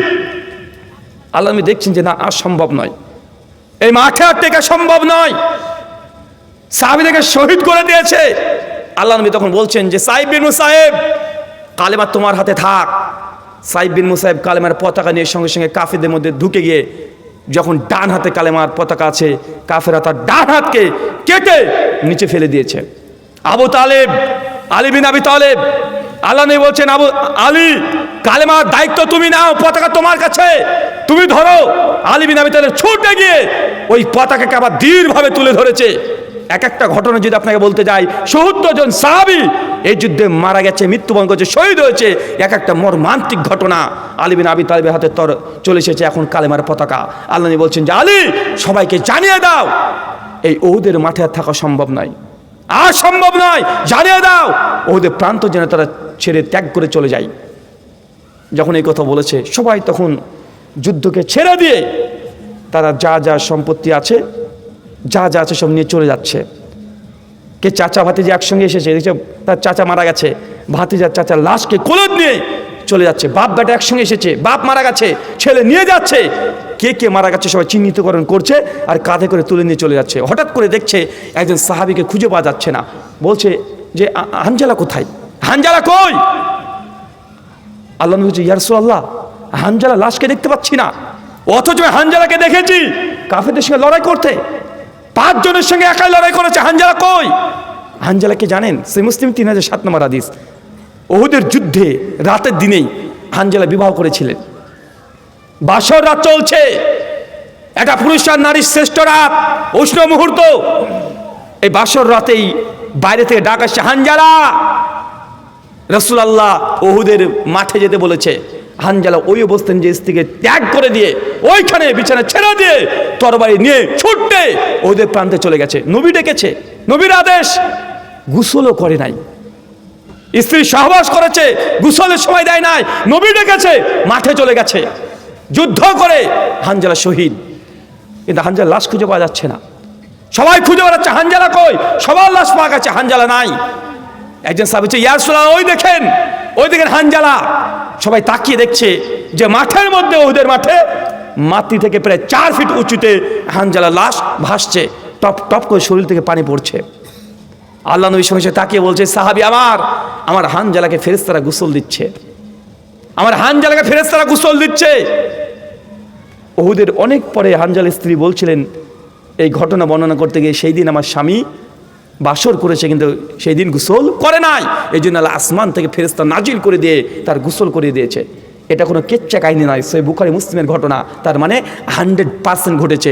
আল্লাহ নবী দেখছেন যে না, আর সম্ভব নয়, এই মাঠে আর টেকা সম্ভব নয়, সাহাবীদেরকে শহীদ করে দিয়েছে। আল্লাহ নবী তখন বলছেন যে সাইব বিন মুসাইব কালেমা তোমার হাতে থাক। সাইব বিন মুসাইব কালেমার পতাকা নিয়ে সঙ্গে সঙ্গে কাফেরদের মধ্যে ঢুকে গিয়ে যখন ডান হাতে কালেমার পতাকা আছে, কাফেররা তার ডান হাতকে কেটে নিচে ফেলে দিয়েছে। আবু তালেব, আলী বিন আবি তালেব, আল্লাহ নবী বলছেন আবু আলী কালেমার দায়িত্ব তুমি নাও, পতাকা তোমার কাছে, তুমি ধরো। আলী বিন আবি তালেব ছুটে গিয়ে ওই পতাকাকে আবার দৃঢ়ভাবে তুলে ধরেছে। এক একটা ঘটনা যদি আপনাকে বলতে যাই, ৭০ জন সাহাবী এই যুদ্ধে মারা গেছে, মৃত্যুবরণ করেছে, শহীদ হয়েছে। এক একটা মর্মান্তিক ঘটনা। আলী বিন আবি তালেবের হাতে চলে এসেছে এখন কালেমার পতাকা। আল্লাহ নবী বলছেন যে আলী সবাইকে জানিয়ে দাও এই ওহুদের মাঠে আর থাকা সম্ভব নয়, আর সম্ভব নয়, জানিয়ে দাও ওহুদের প্রান্ত যেন তারা ছেড়ে ত্যাগ করে চলে যায়। যখন এই কথা বলেছে সবাই তখন যুদ্ধকে ছেড়ে দিয়ে তারা যা যা সম্পত্তি আছে, যা যা আছে সব নিয়ে চলে যাচ্ছে। কে চাচা ভাতিজা একসঙ্গে এসেছে, তার চাচা মারা গেছে, ভাতিজার চাচার লাশকে কোলে নিয়ে চলে যাচ্ছে। বাপ বেটা একসঙ্গে এসেছে, বাপ মারা গেছে, ছেলে নিয়ে যাচ্ছে। কে কে মারা গেছে সবাই চিহ্নিতকরণ করছে আর কাঁধে করে তুলে নিয়ে চলে যাচ্ছে। হঠাৎ করে দেখছে একজন সাহাবীকে খুঁজে পাওয়া যাচ্ছে না, বলছে যে হানজালা কোথায়, হানজালা কই? আল্লাহ নবী বলছে ইয়া রাসূলুল্লাহ হানজালা লাশকে দেখতে পাচ্ছি না, অথচ হানজালাকে দেখেছি কাফেরদের সঙ্গে লড়াই করতে, 5 জনের সঙ্গে একাই লড়াই করেছে, হানজালা কই? হানজালাকে জানেন? সে মুসলিম 3007 নম্বর হাদিস। ওহুদের যুদ্ধে রাতের দিনেই হানজালা বিবাহ করেছিলেন। বাসর রাত চলছে, একটা পুরুষ আর নারীর শ্রেষ্ঠ রাত, উষ্ণ মুহূর্ত। এই বাসর রাতেই বাইরে থেকে ডাক আসছে, হানজালা। রাসূলুল্লাহ ওহুদের মাঠে যেতে বলেছে। হানজালা ওই অবস্থান যে স্ত্রীকে ত্যাগ করে দিয়ে ওইখানে বিছানা ছেড়ে দিয়ে তরবারি নিয়ে ছুটতে ওদের প্রান্তে চলে গেছে। নবী ডেকেছে, নবীর আদেশ, গোসলও করে নাই, স্ত্রী সহবাস করেছে, গোসলের সময় দেয় নাই, নবী ডেকেছে, মাঠে চলে গেছে যুদ্ধ করে। হানজালা শহীদ, কিন্তু হানজালা লাশ খুঁজে পাওয়া যাচ্ছে না। সবাই খুঁজে বেড়াচ্ছে হানজালা কই, সবার লাশ পাওয়া গেছে, হানজালা নাই। একজন সাহাবী বলছে ইয়া রাসূলুল্লাহ ওই দেখেন হানজালা। সবাই তাকিয়ে দেখছে যে মাঠের মধ্যে, ওহুদের মাঠে মাটি থেকে প্রায় 4 ফিট উঁচুতে হানজালা লাশ ভাসছে, টপ টপ করে শরীর থেকে পানি পড়ছে। আল্লাহ নবী সঙ্গে তাকিয়ে বলছে সাহাবী আমার হানজালাকে ফেরেশতারা গোসল দিচ্ছে, আমার হানজালাকে ফেরেশতারা গোসল দিচ্ছে। ওহুদের অনেক পরে হানজালার স্ত্রী বলছিলেন এই ঘটনা বর্ণনা করতে গিয়ে, সেই দিন আমার স্বামী বাসর করেছে কিন্তু সেই দিন গোসল করে নাই, এই জন্য আল্লাহ আসমান থেকে ফেরেশতা নাজিল করে দিয়ে তার গোসল করে দিয়েছে। এটা কোনো কেচ্চা কাহিনী নয়, সহিহ বুখারী মুসলিমের ঘটনা। তার মানে 100% ঘটেছে,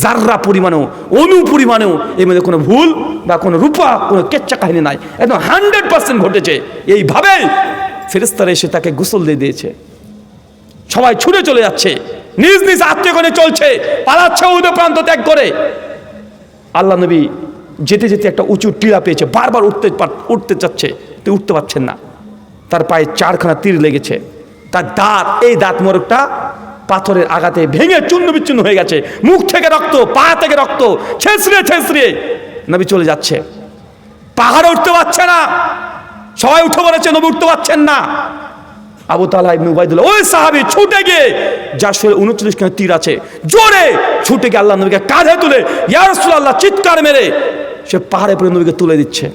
জাররা পরিমাণও, অণু পরিমাণেও এর মধ্যে কোনো ভুল বা কোনো রূপা, কোনো কেচ্চা কাহিনী নাই, একদম 100% ঘটেছে। এইভাবেই ফেরেশতারা এসে তাকে গোসল দিয়ে দিয়েছে। সবাই ছুটে চলে যাচ্ছে, নিজ নিজ আত্মীয়গণে চলছে, পালাচ্ছে ওহুদের প্রান্ত ত্যাগ করে। আল্লাহ নবী যেতে যেতে একটা উঁচু টিলা পেয়েছে, বারবার উঠতে চাচ্ছে, তো উঠতে পারছেন না। তার পায়ে 4খানা তীর লেগেছে, তার দাঁত, এই দাঁত মোরগটা পাথরের আঘাতে ভেঙে চূর্ণ বিচ্ছিন্ন হয়ে গেছে, মুখ থেকে রক্ত, পা থেকে রক্ত, ছেঁচড়িয়ে নবী চলে যাচ্ছে। পাহাড়ে উঠতে পারছে না, সবাই উঠে পড়েছে, নবী উঠতে পারছেন না। আবু তালহা ইবনে উবাইদুল্লাহ ওই সাহাবী ছুটে গিয়ে যার শরীরে 39 খানা তীর আছে, জোরে ছুটে গিয়ে আল্লাহ নবীকে কাঁধে তুলে ইয়া রাসূলুল্লাহ চিৎকার মেরে সে পাহাড়ে পড়ে নবীকে তুলে দিচ্ছে।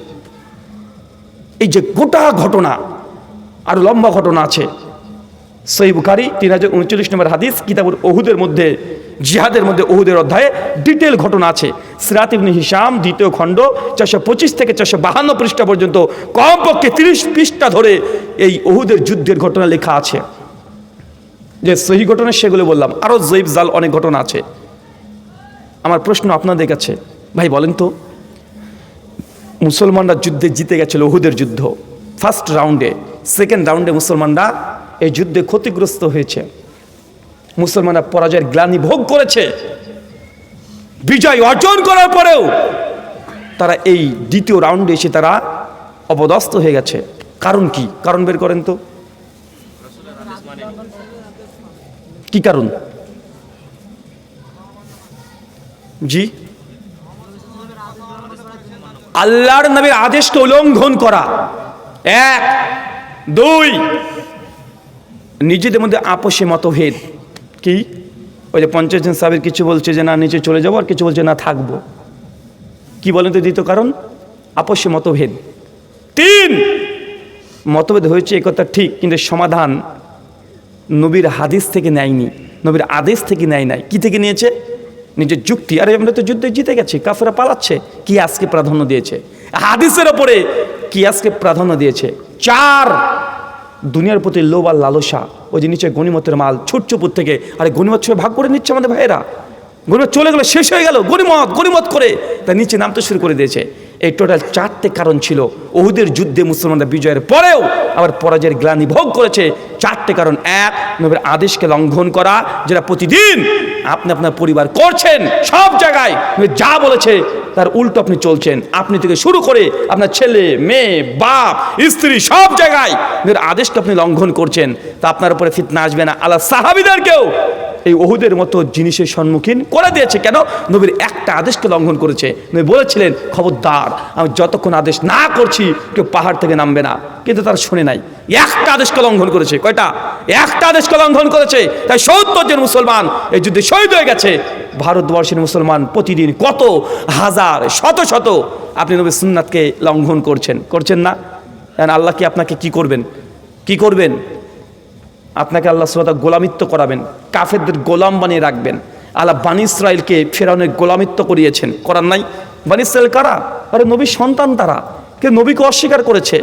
এই যে গোটা ঘটনা, আর লম্বা ঘটনা আছে। সহিহ বুখারী 3039 নম্বর হাদিস, কিতাবুল উহুদের মধ্যে, জিহাদের মধ্যে উহুদের অধ্যায়ে ডিটেল ঘটনা আছে। সিরাত ইবনে হিশাম দ্বিতীয় খণ্ড 425 থেকে 452 পৃষ্ঠা পর্যন্ত কমপক্ষে 30 পৃষ্ঠা ধরে এই উহুদের যুদ্ধের ঘটনা লেখা আছে। যে সহিহ ঘটনা সেগুলো বললাম, আরও জয়ীফ জাল অনেক ঘটনা আছে। আমার প্রশ্ন আপনাদের কাছে, ভাই বলেন তো, মুসলমানরা যুদ্ধে জিতে গেছিল উহুদের যুদ্ধ ফার্স্ট রাউন্ডে, সেকেন্ড রাউন্ডে মুসলমানরা এই যুদ্ধে ক্ষতিগ্রস্ত হয়েছে, মুসলমানরা পরাজয়ের গ্লানি ভোগ করেছে। বিজয় অর্জন করার পরেও তারা এই দ্বিতীয় রাউন্ডে এসে তারা অপদস্থ হয়ে গেছে। কারণ কি? কারণ বের করেন তো, কি কারণ? জি, আল্লাহর নবীর আদেশকে উল্লঙ্ঘন করা, 1 2 নিজেদের মধ্যে আপোষে মতভেদ। কি? ওই যে 50 জন সাহাবীর কিছু বলছে যে না নিচে চলে যাবো, আর কিছু বলছে না থাকবো। কি বলেন তো দ্বিতীয় কারণ? আপোষে মতভেদ। 3 মতভেদ হয়েছে এ কথা ঠিক, কিন্তু সমাধান নবীর হাদিস থেকে নেয়নি, নবীর আদেশ থেকে নেয় নাই। কি থেকে নিয়েছে? নিজের যুক্তি। আরে আমরা তো যুদ্ধে জিতে গেছি, কাফেররা পালাচ্ছে, কি আজকে প্রাধান্য দিয়েছে হাদিসের ওপরে, কি আজকে প্রাধান্য দিয়েছে। 4 দুনিয়ার প্রতি লোভ আর লালসা। ওই যে নিচে গনিমতের মাল ছুটচুপুর থেকে, আরে গনিমত ছুঁয়ে ভাগ করে নিচ্ছে আমাদের ভাইয়েরা, গনিমত চলে গেল, শেষ হয়ে গেল, গনিমত করে তার নিচে নামতে শুরু করে দিয়েছে। এই টোটাল 4টে কারণ ছিল। উহুদের যুদ্ধে মুসলমানরা বিজয়ের পরেও আবার পরাজয়ের গ্লানি ভোগ করেছে। 4টে কারণ। 1 নবীর আদেশকে লঙ্ঘন করা, যেটা প্রতিদিন আপনি আপনার পরিবার করছেন, সব জায়গায় যা বলেছে তার উল্টো আপনি চলছেন। আপনি থেকে শুরু করে আপনার ছেলে মেয়ে বাপ স্ত্রী সব জায়গায় নবীর আদেশকে আপনি লঙ্ঘন করছেন, তা আপনার উপরে ফিতনা আসবে না? আল্লাহ সাহাবীদেরকেও এই উহুদের মতো জিনিসের সম্মুখীন করে দিয়েছে। কেন? নবীর একটা আদেশকে লঙ্ঘন করেছে। নবী বলেছিলেন খবরদার, আমি যতক্ষণ আদেশ না করছি কেউ পাহাড় থেকে নামবে না, কিন্তু তারা শুনে নাই। একটা আদেশকে লঙ্ঘন করেছে। কয়টা? একটা আদেশকে লঙ্ঘন করেছে। তাই 70 জন মুসলমান এই যুদ্ধে শহীদ হয়ে গেছে। ভারতবর্ষের মুসলমান প্রতিদিন কত হাজার শত শত আপনি নবীর সুন্নাতকে লঙ্ঘন করছেন না? আল্লাহ কি আপনাকে কি করবেন? আপনাকে আল্লাহ সুবহানাহু ওয়া তাআলা গোলামিত্ব করাবেন, কাফেরদের গোলাম বানিয়ে রাখবেন। আল্লাহ বনী ইসরাইলকে ফেরাউনের গোলামিত্ব করিয়েছেন, করার নাই? বনী ইসরাইল কারা? আরে নবীর সন্তান তারা, কিন্তু নবীকে অস্বীকার করেছে,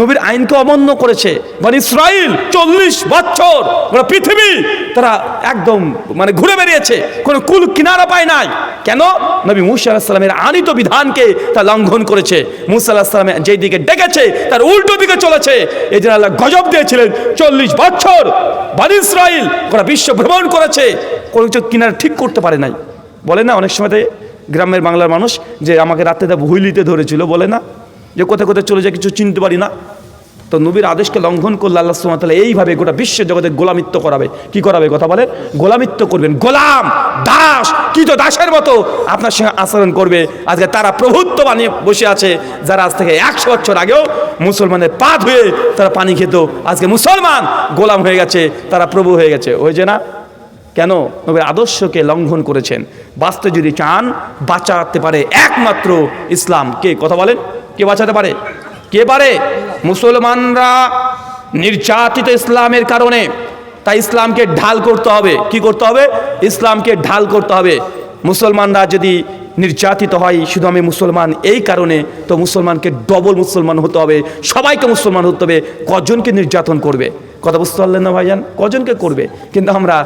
নবীর আইনকে অমান্য করেছে। বনী ইসরাইল 40 বছর গোটা পৃথিবী তারা একদম ঘুরে বেরিয়েছে, কোনো কুল কিনারা পায় নাই। কেন? নবী মূসা আলাইহিস সালামের আনিত বিধানকে তা লঙ্ঘন করেছে। মূসা আলাইহিস সালাম যেই দিকে ডেকেছে তার উল্টো দিকে চলেছে। এই জন্য আল্লাহ গজব দিয়েছিলেন। 40 বছর বনী ইসরাইল গোটা বিশ্ব ভ্রমণ করেছে, কোনো কিছু কিনারা ঠিক করতে পারে নাই। বলে না অনেক সময় গ্রামের বাংলার মানুষ যে আমাকে রাতে হুইলিতে ধরেছিল, বলে না যে কোথায় কোথায় চলে যায় কিছু চিনতে পারি না। তো নবীর আদেশকে লঙ্ঘন করলে আল্লাহ সুবহানাহু ওয়া তাআলা এইভাবে গোটা বিশ্ব জগতে গোলামিত্ব করাবে। কি করাবে? কথা বলেন। গোলামিত্ব করবেন, গোলাম দাস, কি তো দাসের মতো আপনার সঙ্গে আচরণ করবে। আজকে তারা প্রভুত্ব বানিয়ে বসে আছে, যারা আজ থেকে 100 বছর আগেও মুসলমানের পা ধুয়ে তারা পানি খেত, আজকে মুসলমান গোলাম হয়ে গেছে, তারা প্রভু হয়ে গেছে। হয়েছে না? কেন? নবীর আদর্শকে লঙ্ঘন করেছেন। বাঁচতে যদি চান, বাঁচাতে পারে একমাত্র ইসলাম। কে? কথা বলেন। কে বাঁচাতে পারে? কে পারে? মুসলমানরা নির্যাতিত ইসলামের কারণে, তাই ইসলামকে ঢাল করতে হবে। কি করতে হবে? ইসলামকে ঢাল করতে হবে। মুসলমানরা যদি নির্যাতিত হয় শুধু আমি মুসলমান এই কারণে, তো মুসলমানকে ডবল মুসলমান হতে হবে, সবাইকে মুসলমান হতে হবে। কজনকে নির্যাতন করবে? কথা বুঝতে পারলেন না ভাইজান? কজনকে করবে? কিন্তু আমরা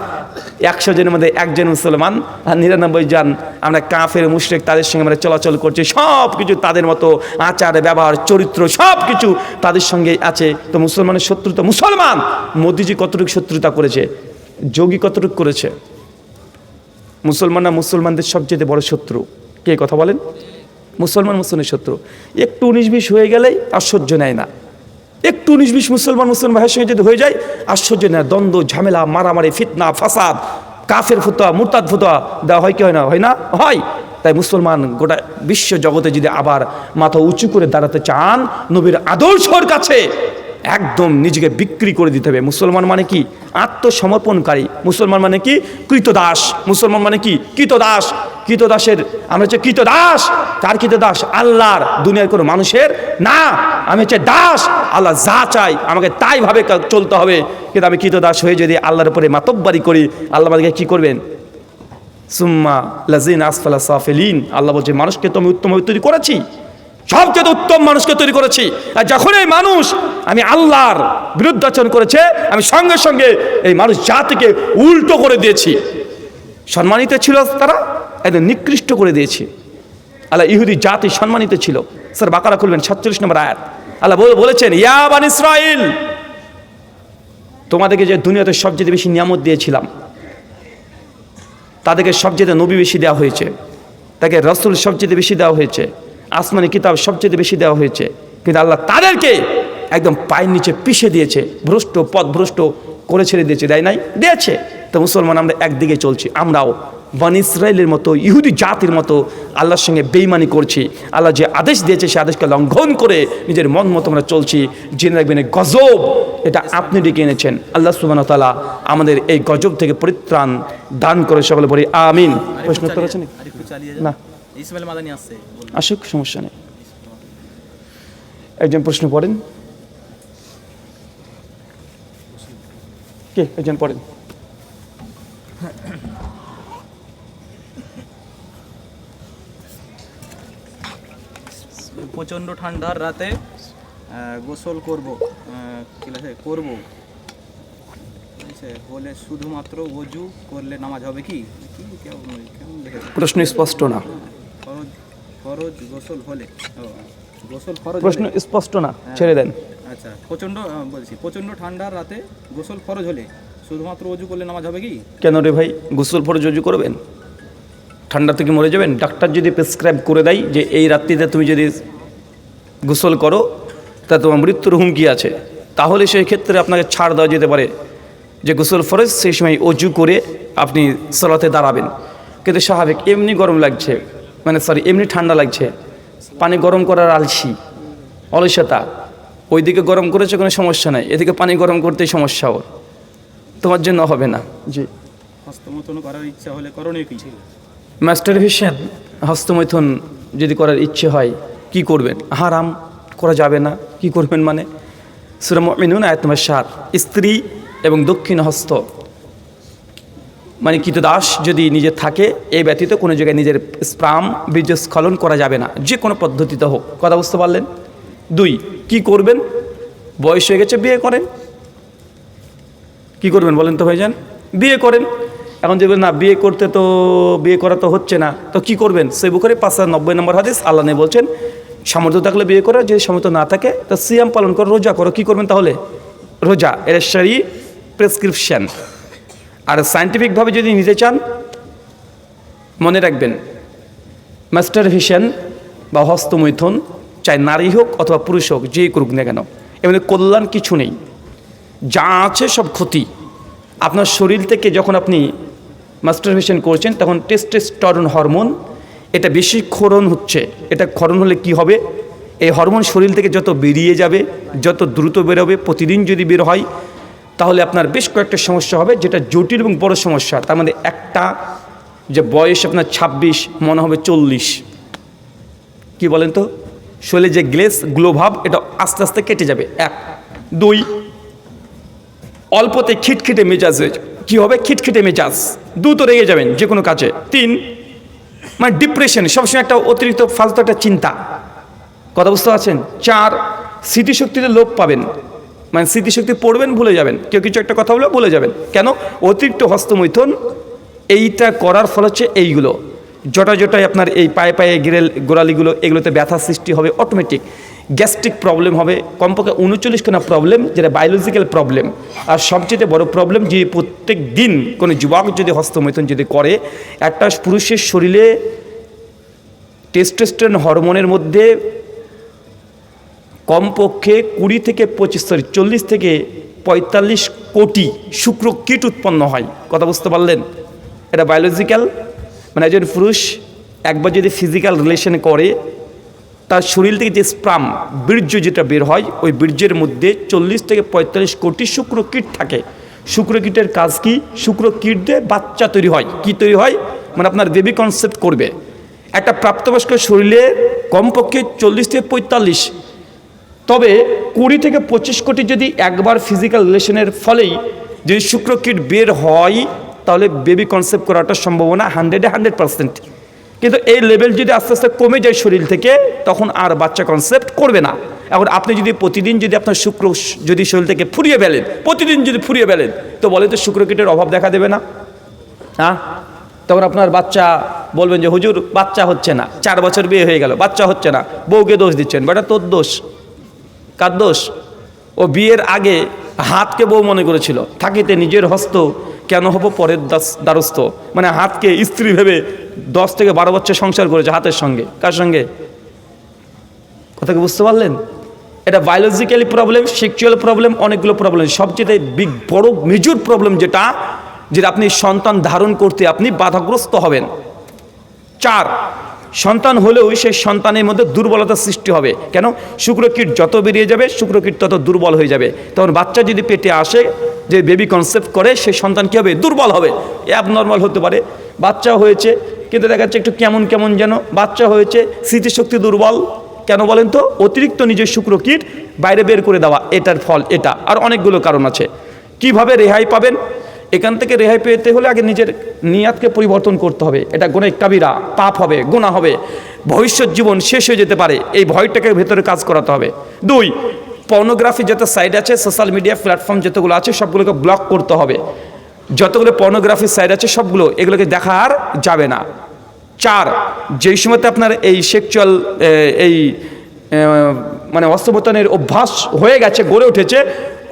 100 জনের মধ্যে 1 জন মুসলমান, আর 99 জন আমরা কাফের মুশরিক, তাদের সঙ্গে আমরা চলাচল করছি, সব কিছু তাদের মতো আচার ব্যবহার চরিত্র সব কিছু তাদের সঙ্গে আছে। তো মুসলমানের শত্রুতা, মুসলমান মোদিজি কতটুকু শত্রুতা করেছে, যোগী কতটুকু করেছে? মুসলমানরা মুসলমানদের সবচেয়ে বড় শত্রু। কে? কথা বলেন। মুসলমানের শত্রু। একটু 19-20 হয়ে গেলেই আশ্চর্য নেয় না। একটু 19-20 মুসলমান ভাইয়ের সঙ্গে যদি হয়ে যায় আশ্চর্য নেয়। দ্বন্দ্ব, ঝামেলা, মারামারি, ফিতনা, ফাসাদ, কাফের ফতোয়া, মুরতাদ ফতোয়া দেওয়া হয় কি হয় না? হয় না? হয়। তাই মুসলমান গোটা বিশ্ব জগতে যদি আবার মাথা উঁচু করে দাঁড়াতে চান, নবীর আদর্শর কাছে একদম নিজেকে বিক্রি করে দিতে হবে। মুসলমান মানে কি? আত্মসমর্পণকারী। মুসলমান মানে কি? কৃতদাস। মুসলমান মানে কি? কৃতদাস। কৃতদাসের আমরা হচ্ছে কৃতদাস। কার কৃতদাস? আল্লাহর, দুনিয়ার কোনো মানুষের না। আমি হচ্ছে দাস, আল্লাহ যা চাই আমাকে তাই ভাবে চলতে হবে। কিন্তু আমি কৃতদাস হয়ে যদি আল্লাহর উপরে মাতব্বারি করি, আল্লাহ আমাদেরকে কি করবেন? সুম্মা লাজিন আসফালা সাফিলিন। আল্লাহ বলছে মানুষকে তো আমি উত্তমভাবে তৈরি করেছি, সবচেয়ে উত্তম মানুষকে তৈরি করেছি। আর যখন এই মানুষ আমি আল্লাহর বিরুদ্ধাচরণ করেছে, আমি সঙ্গে সঙ্গে এই মানুষ জাতিকে উল্টো করে দিয়েছি। সম্মানিত ছিল তারা, একদম নিকৃষ্ট করে দিয়েছি। আল্লাহ ইহুদি জাতি সম্মানিত ছিল। স্যার বাকারা খুলবেন 47 নম্বর আয়াত। আল্লাহ বলেছেন, ইয়া বানি ইসরাইল, তোমাদেরকে যে দুনিয়াতে সবচেয়ে বেশি নিয়ামত দিয়েছিলাম, তাদেরকে সবচেয়ে নবী বেশি দেওয়া হয়েছে, তাকে রসুল সবচেয়ে বেশি দেওয়া হয়েছে, আসমানি কিতাব সবচেয়ে বেশি দেওয়া হয়েছে। কিন্তু আল্লাহ তাদেরকে একদম পায়ের নিচে পিষে দিয়েছে, ভ্রষ্ট পথ ভ্রষ্ট করে ছেড়ে দিয়েছে। দেয় নাই? দিয়েছে। তো মুসলমান আমরা একদিকে চলছি, আমরাও বনী ইসরাইলের মতো ইহুদি জাতির মতো আল্লাহর সঙ্গে বেঈমানি করছি। আল্লাহ যে আদেশ দিয়েছে সে আদেশকে লঙ্ঘন করে নিজের মন মতো আমরা চলছি। জেনে রাখবেন গজব এটা আপনি ডেকে এনেছেন। আল্লাহ সুবহানাহু ওয়া তাআলা আমাদের এই গজব থেকে পরিত্রাণ দান করে, সকলে বলি আমিন। প্রশ্ন উত্তর আছে না? ইসমাইল মাদানি আসছে, আসুক, সমস্যা নেই। একজন প্রশ্ন পড়েন। কে একজন পড়েন? প্রচন্ড ঠান্ডার রাতে গোসল করব করব বলে শুধুমাত্র ওযু করলে নামাজ হবে কি? প্রশ্ন স্পষ্ট না। ফরজ গোসল হলে, গোসল ফরজ, প্রশ্ন স্পষ্ট না, ছেড়ে দেন। আচ্ছা, প্রচন্ড ঠান্ডার রাতে গোসল ফরজ হলে শুধুমাত্র ওযু করলে নামাজ হবে কি? কেন রে ভাই, গোসল ফরজ ওযু করবেন? ঠান্ডা থেকে মরে যাবেন? ডাক্তার যদি প্রেসক্রাইব করে দেয় যে এই রাত্রিতে তুমি যদি গোসল করো তা তোমার মৃত্যুর হুমকি আছে, তাহলে সেই ক্ষেত্রে আপনাকে ছাড় দেওয়া যেতে পারে যে গোসল ফরজ, সেই সময় ওযু করে আপনি সালাতে দাঁড়াবেন। কিন্তু স্বাভাবিক এমনি গরম লাগছে, এমনি ঠান্ডা লাগছে, পানি গরম করার আলসি অলসতা, ওইদিকে গরম করেছে কোনো সমস্যা নাই, এদিকে পানি গরম করতেই সমস্যা, ওর তোমার জন্য হবে না। জি, হস্তমৈথুন করার ইচ্ছা হলে করণীয় কি? মাস্টারভিশন, হস্তমৈথুন যদি করার ইচ্ছে হয় কি করবেন? হারাম, করা যাবে না। কি করবেন মানে? সূরা মুমিনুন আয়াত নম্বর 7। স্ত্রী এবং দক্ষিণ হস্ত মানে কৃতদাস যদি নিজে থাকে, এই ব্যতীত কোনো জায়গায় নিজের স্পাম বীর্যস্খলন করা যাবে না, যে কোনো পদ্ধতিতে হোক। কথা বুঝতে পারলেন? 2, কি করবেন? বয়স হয়ে গেছে, বিয়ে করেন। কি করবেন বলেন তো ভাইজান? বিয়ে করেন। এখন দেখবেন না বিয়ে করা তো হচ্ছে না, তো কি করবেন? সহিহ বুখারী 590 নম্বর হাদিস, আল্লাহ নবী বলছেন সামর্থ্য থাকলে বিয়ে করো, যদি সামর্থ্য না থাকে তো সিয়াম পালন করো, রোজা করো। কি করবেন তাহলে? রোজা। এর শরঈ প্রেসক্রিপশন। আর সায়েন্টিফিকভাবে যদি নিতে চান, মনে রাখবেন মাস্টারভিশন বা হস্তমৈথুন চাই নারী হোক অথবা পুরুষ হোক, যেই করুক না কেন, এমনি কল্যাণ কিছু নেই, যা আছে সব ক্ষতি। আপনার শরীর থেকে যখন আপনি মাস্টারভিশন করছেন তখন টেস্টোস্টেরন হরমোন এটা বেশি ক্ষরণ হচ্ছে। এটা ক্ষরণ হলে কি হবে? এই হরমোন শরীর থেকে যত বেরিয়ে যাবে, যত দ্রুত বেরোবে, প্রতিদিন যদি বের হয়, তাহলে আপনার বেশ কয়েকটা সমস্যা হবে, যেটা জটিল এবং বড় সমস্যা। তার মধ্যে একটা, যে বয়স আপনার 26 মনে হবে 40। কি বলেন তো? শরীরে যে গ্লো ভাব এটা আস্তে আস্তে কেটে যাবে। 1, 2, অল্পতে খিটখিটে মেজাজ হয়ে যাবে। কী হবে? খিটখিটে মেজাজ, দ্রুত রেগে যাবেন যে কোনো কাজে। 3, মানে ডিপ্রেশন, সবসময় একটা অতিরিক্ত ফালতু একটা চিন্তা। কথা বুঝতে পারছেন? 4, স্মৃতিশক্তিতে লোপ পাবেন, মানে স্মৃতিশক্তি পড়বেন ভুলে যাবেন, কেউ কিছু একটা কথা বলে ভুলে যাবেন। কেন? অতিরিক্ত হস্তমৈথুন এইটা করার ফল হচ্ছে এইগুলো জটায় আপনার এই পায়ে গোড়ালিগুলো, এগুলোতে ব্যথা সৃষ্টি হবে অটোমেটিক। গ্যাস্ট্রিক প্রবলেম হবে, কমপক্ষে 39খানা প্রবলেম, যেটা বায়োলজিক্যাল প্রবলেম। আর সবচেয়ে বড় প্রবলেম, যে প্রত্যেক দিন কোনো যুবক যদি হস্তমৈথুন যদি করে, একটা পুরুষের শরীরে টেস্টোস্টেরন হরমোনের মধ্যে কমপক্ষে 40 থেকে 45 কোটি শুক্রকীট উৎপন্ন হয়। কথা বুঝতে পারলেন? এটা বায়োলজিক্যাল, মানে একজন পুরুষ একবার যদি ফিজিক্যাল রিলেশন করে তার শরীর থেকে যে স্প্রাম বীর্য যেটা বের হয়, ওই বীর্যের মধ্যে 40 থেকে 45 কোটি শুক্রকীট থাকে। শুক্রকীটের কাজ কি? শুক্রকীট দিয়ে বাচ্চা তৈরি হয়। কি তৈরি হয়? মানে আপনার বেবি কনসেপ্ট করবে। একটা প্রাপ্তবয়স্ক শরীরে কমপক্ষে 40 থেকে 45, তবে 20 থেকে 25 কোটি যদি একবার ফিজিক্যাল রিলেশনের ফলেই যদি শুক্রকীট বের হয়, তাহলে বেবি কনসেপ্ট করাটার সম্ভাবনা 100%। কিন্তু এই লেভেল যদি আস্তে আস্তে কমে যায় শরীর থেকে, তখন আর বাচ্চা কনসেপ্ট করবে না। এখন আপনি যদি প্রতিদিন যদি আপনার শুক্র যদি শরীর থেকে ফুরিয়ে ফেলেন, প্রতিদিন যদি ফুরিয়ে ফেলেন, তো বলে তো শুক্রকীটের অভাব দেখা দেবে না? হ্যাঁ, তখন আপনার বাচ্চা বলবেন যে হুজুর বাচ্চা হচ্ছে না, 4 বছর বিয়ে হয়ে গেল, বাচ্চা হচ্ছে না, বউকে দোষ দিচ্ছেন। বেটা তোর দোষ। কার দোষ? ও বিয়ের আগে হাতকে বউ মনে করেছিল, থাকিতে নিজের হস্ত কেন হবো পরের দ্বারস্থ। মানে হাতকে স্ত্রী ভেবে 10 থেকে 12 বছর সংসার করেছে হাতের সঙ্গে। কার সঙ্গে? কথা কি বুঝতে পারলেন? এটা বায়োলজিক্যালি প্রবলেম, সেক্সুয়াল প্রবলেম, অনেকগুলো প্রবলেম। সবচেয়ে বড় মেজর প্রবলেম যেটা আপনি সন্তান ধারণ করতে আপনি বাধাগ্রস্ত হবেন। 4, সন্তান হলেও সেই সন্তানের মধ্যে দুর্বলতা সৃষ্টি হবে। কেন? শুক্রকীট যত বেরিয়ে যাবে, শুক্রকীট তত দুর্বল হয়ে যাবে। তখন বাচ্চা যদি পেটে আসে, যে বেবি কনসেপ্ট করে, সেই সন্তান কী হবে? দুর্বল হবে, অ্যাবনর্মাল হতে পারে। বাচ্চা হয়েছে কিন্তু দেখা যাচ্ছে একটু কেমন কেমন যেন, বাচ্চা হয়েছে স্মৃতিশক্তি দুর্বল। কেন বলেন তো? অতিরিক্ত নিজের শুক্রকীট বাইরে বের করে দেওয়া, এটার ফল এটা। আর অনেকগুলো কারণ আছে। কিভাবে রেহাই পাবেন? এখান থেকে রেহাই পেতে হলে আগে নিজের নিয়াতকে পরিবর্তন করতে হবে। এটা গুনাহ কাবিরা, পাপ হবে, গুনাহ হবে, ভবিষ্যৎ জীবন শেষ হয়ে যেতে পারে। এই ভয়টাকে ভেতরে কাজ করাতে হবে। 2, পর্নোগ্রাফি যত সাইট আছে, সোশ্যাল মিডিয়া প্ল্যাটফর্ম যতগুলো আছে, সবগুলোকে ব্লক করতে হবে। যতগুলো পর্নোগ্রাফি সাইট আছে সবগুলো, এগুলোকে দেখা আর যাবে না। 4, যেই সময়তে আপনার এই সেক্সুয়াল মানে অস্তবতনের অভ্যাস হয়ে গেছে, গড়ে উঠেছে,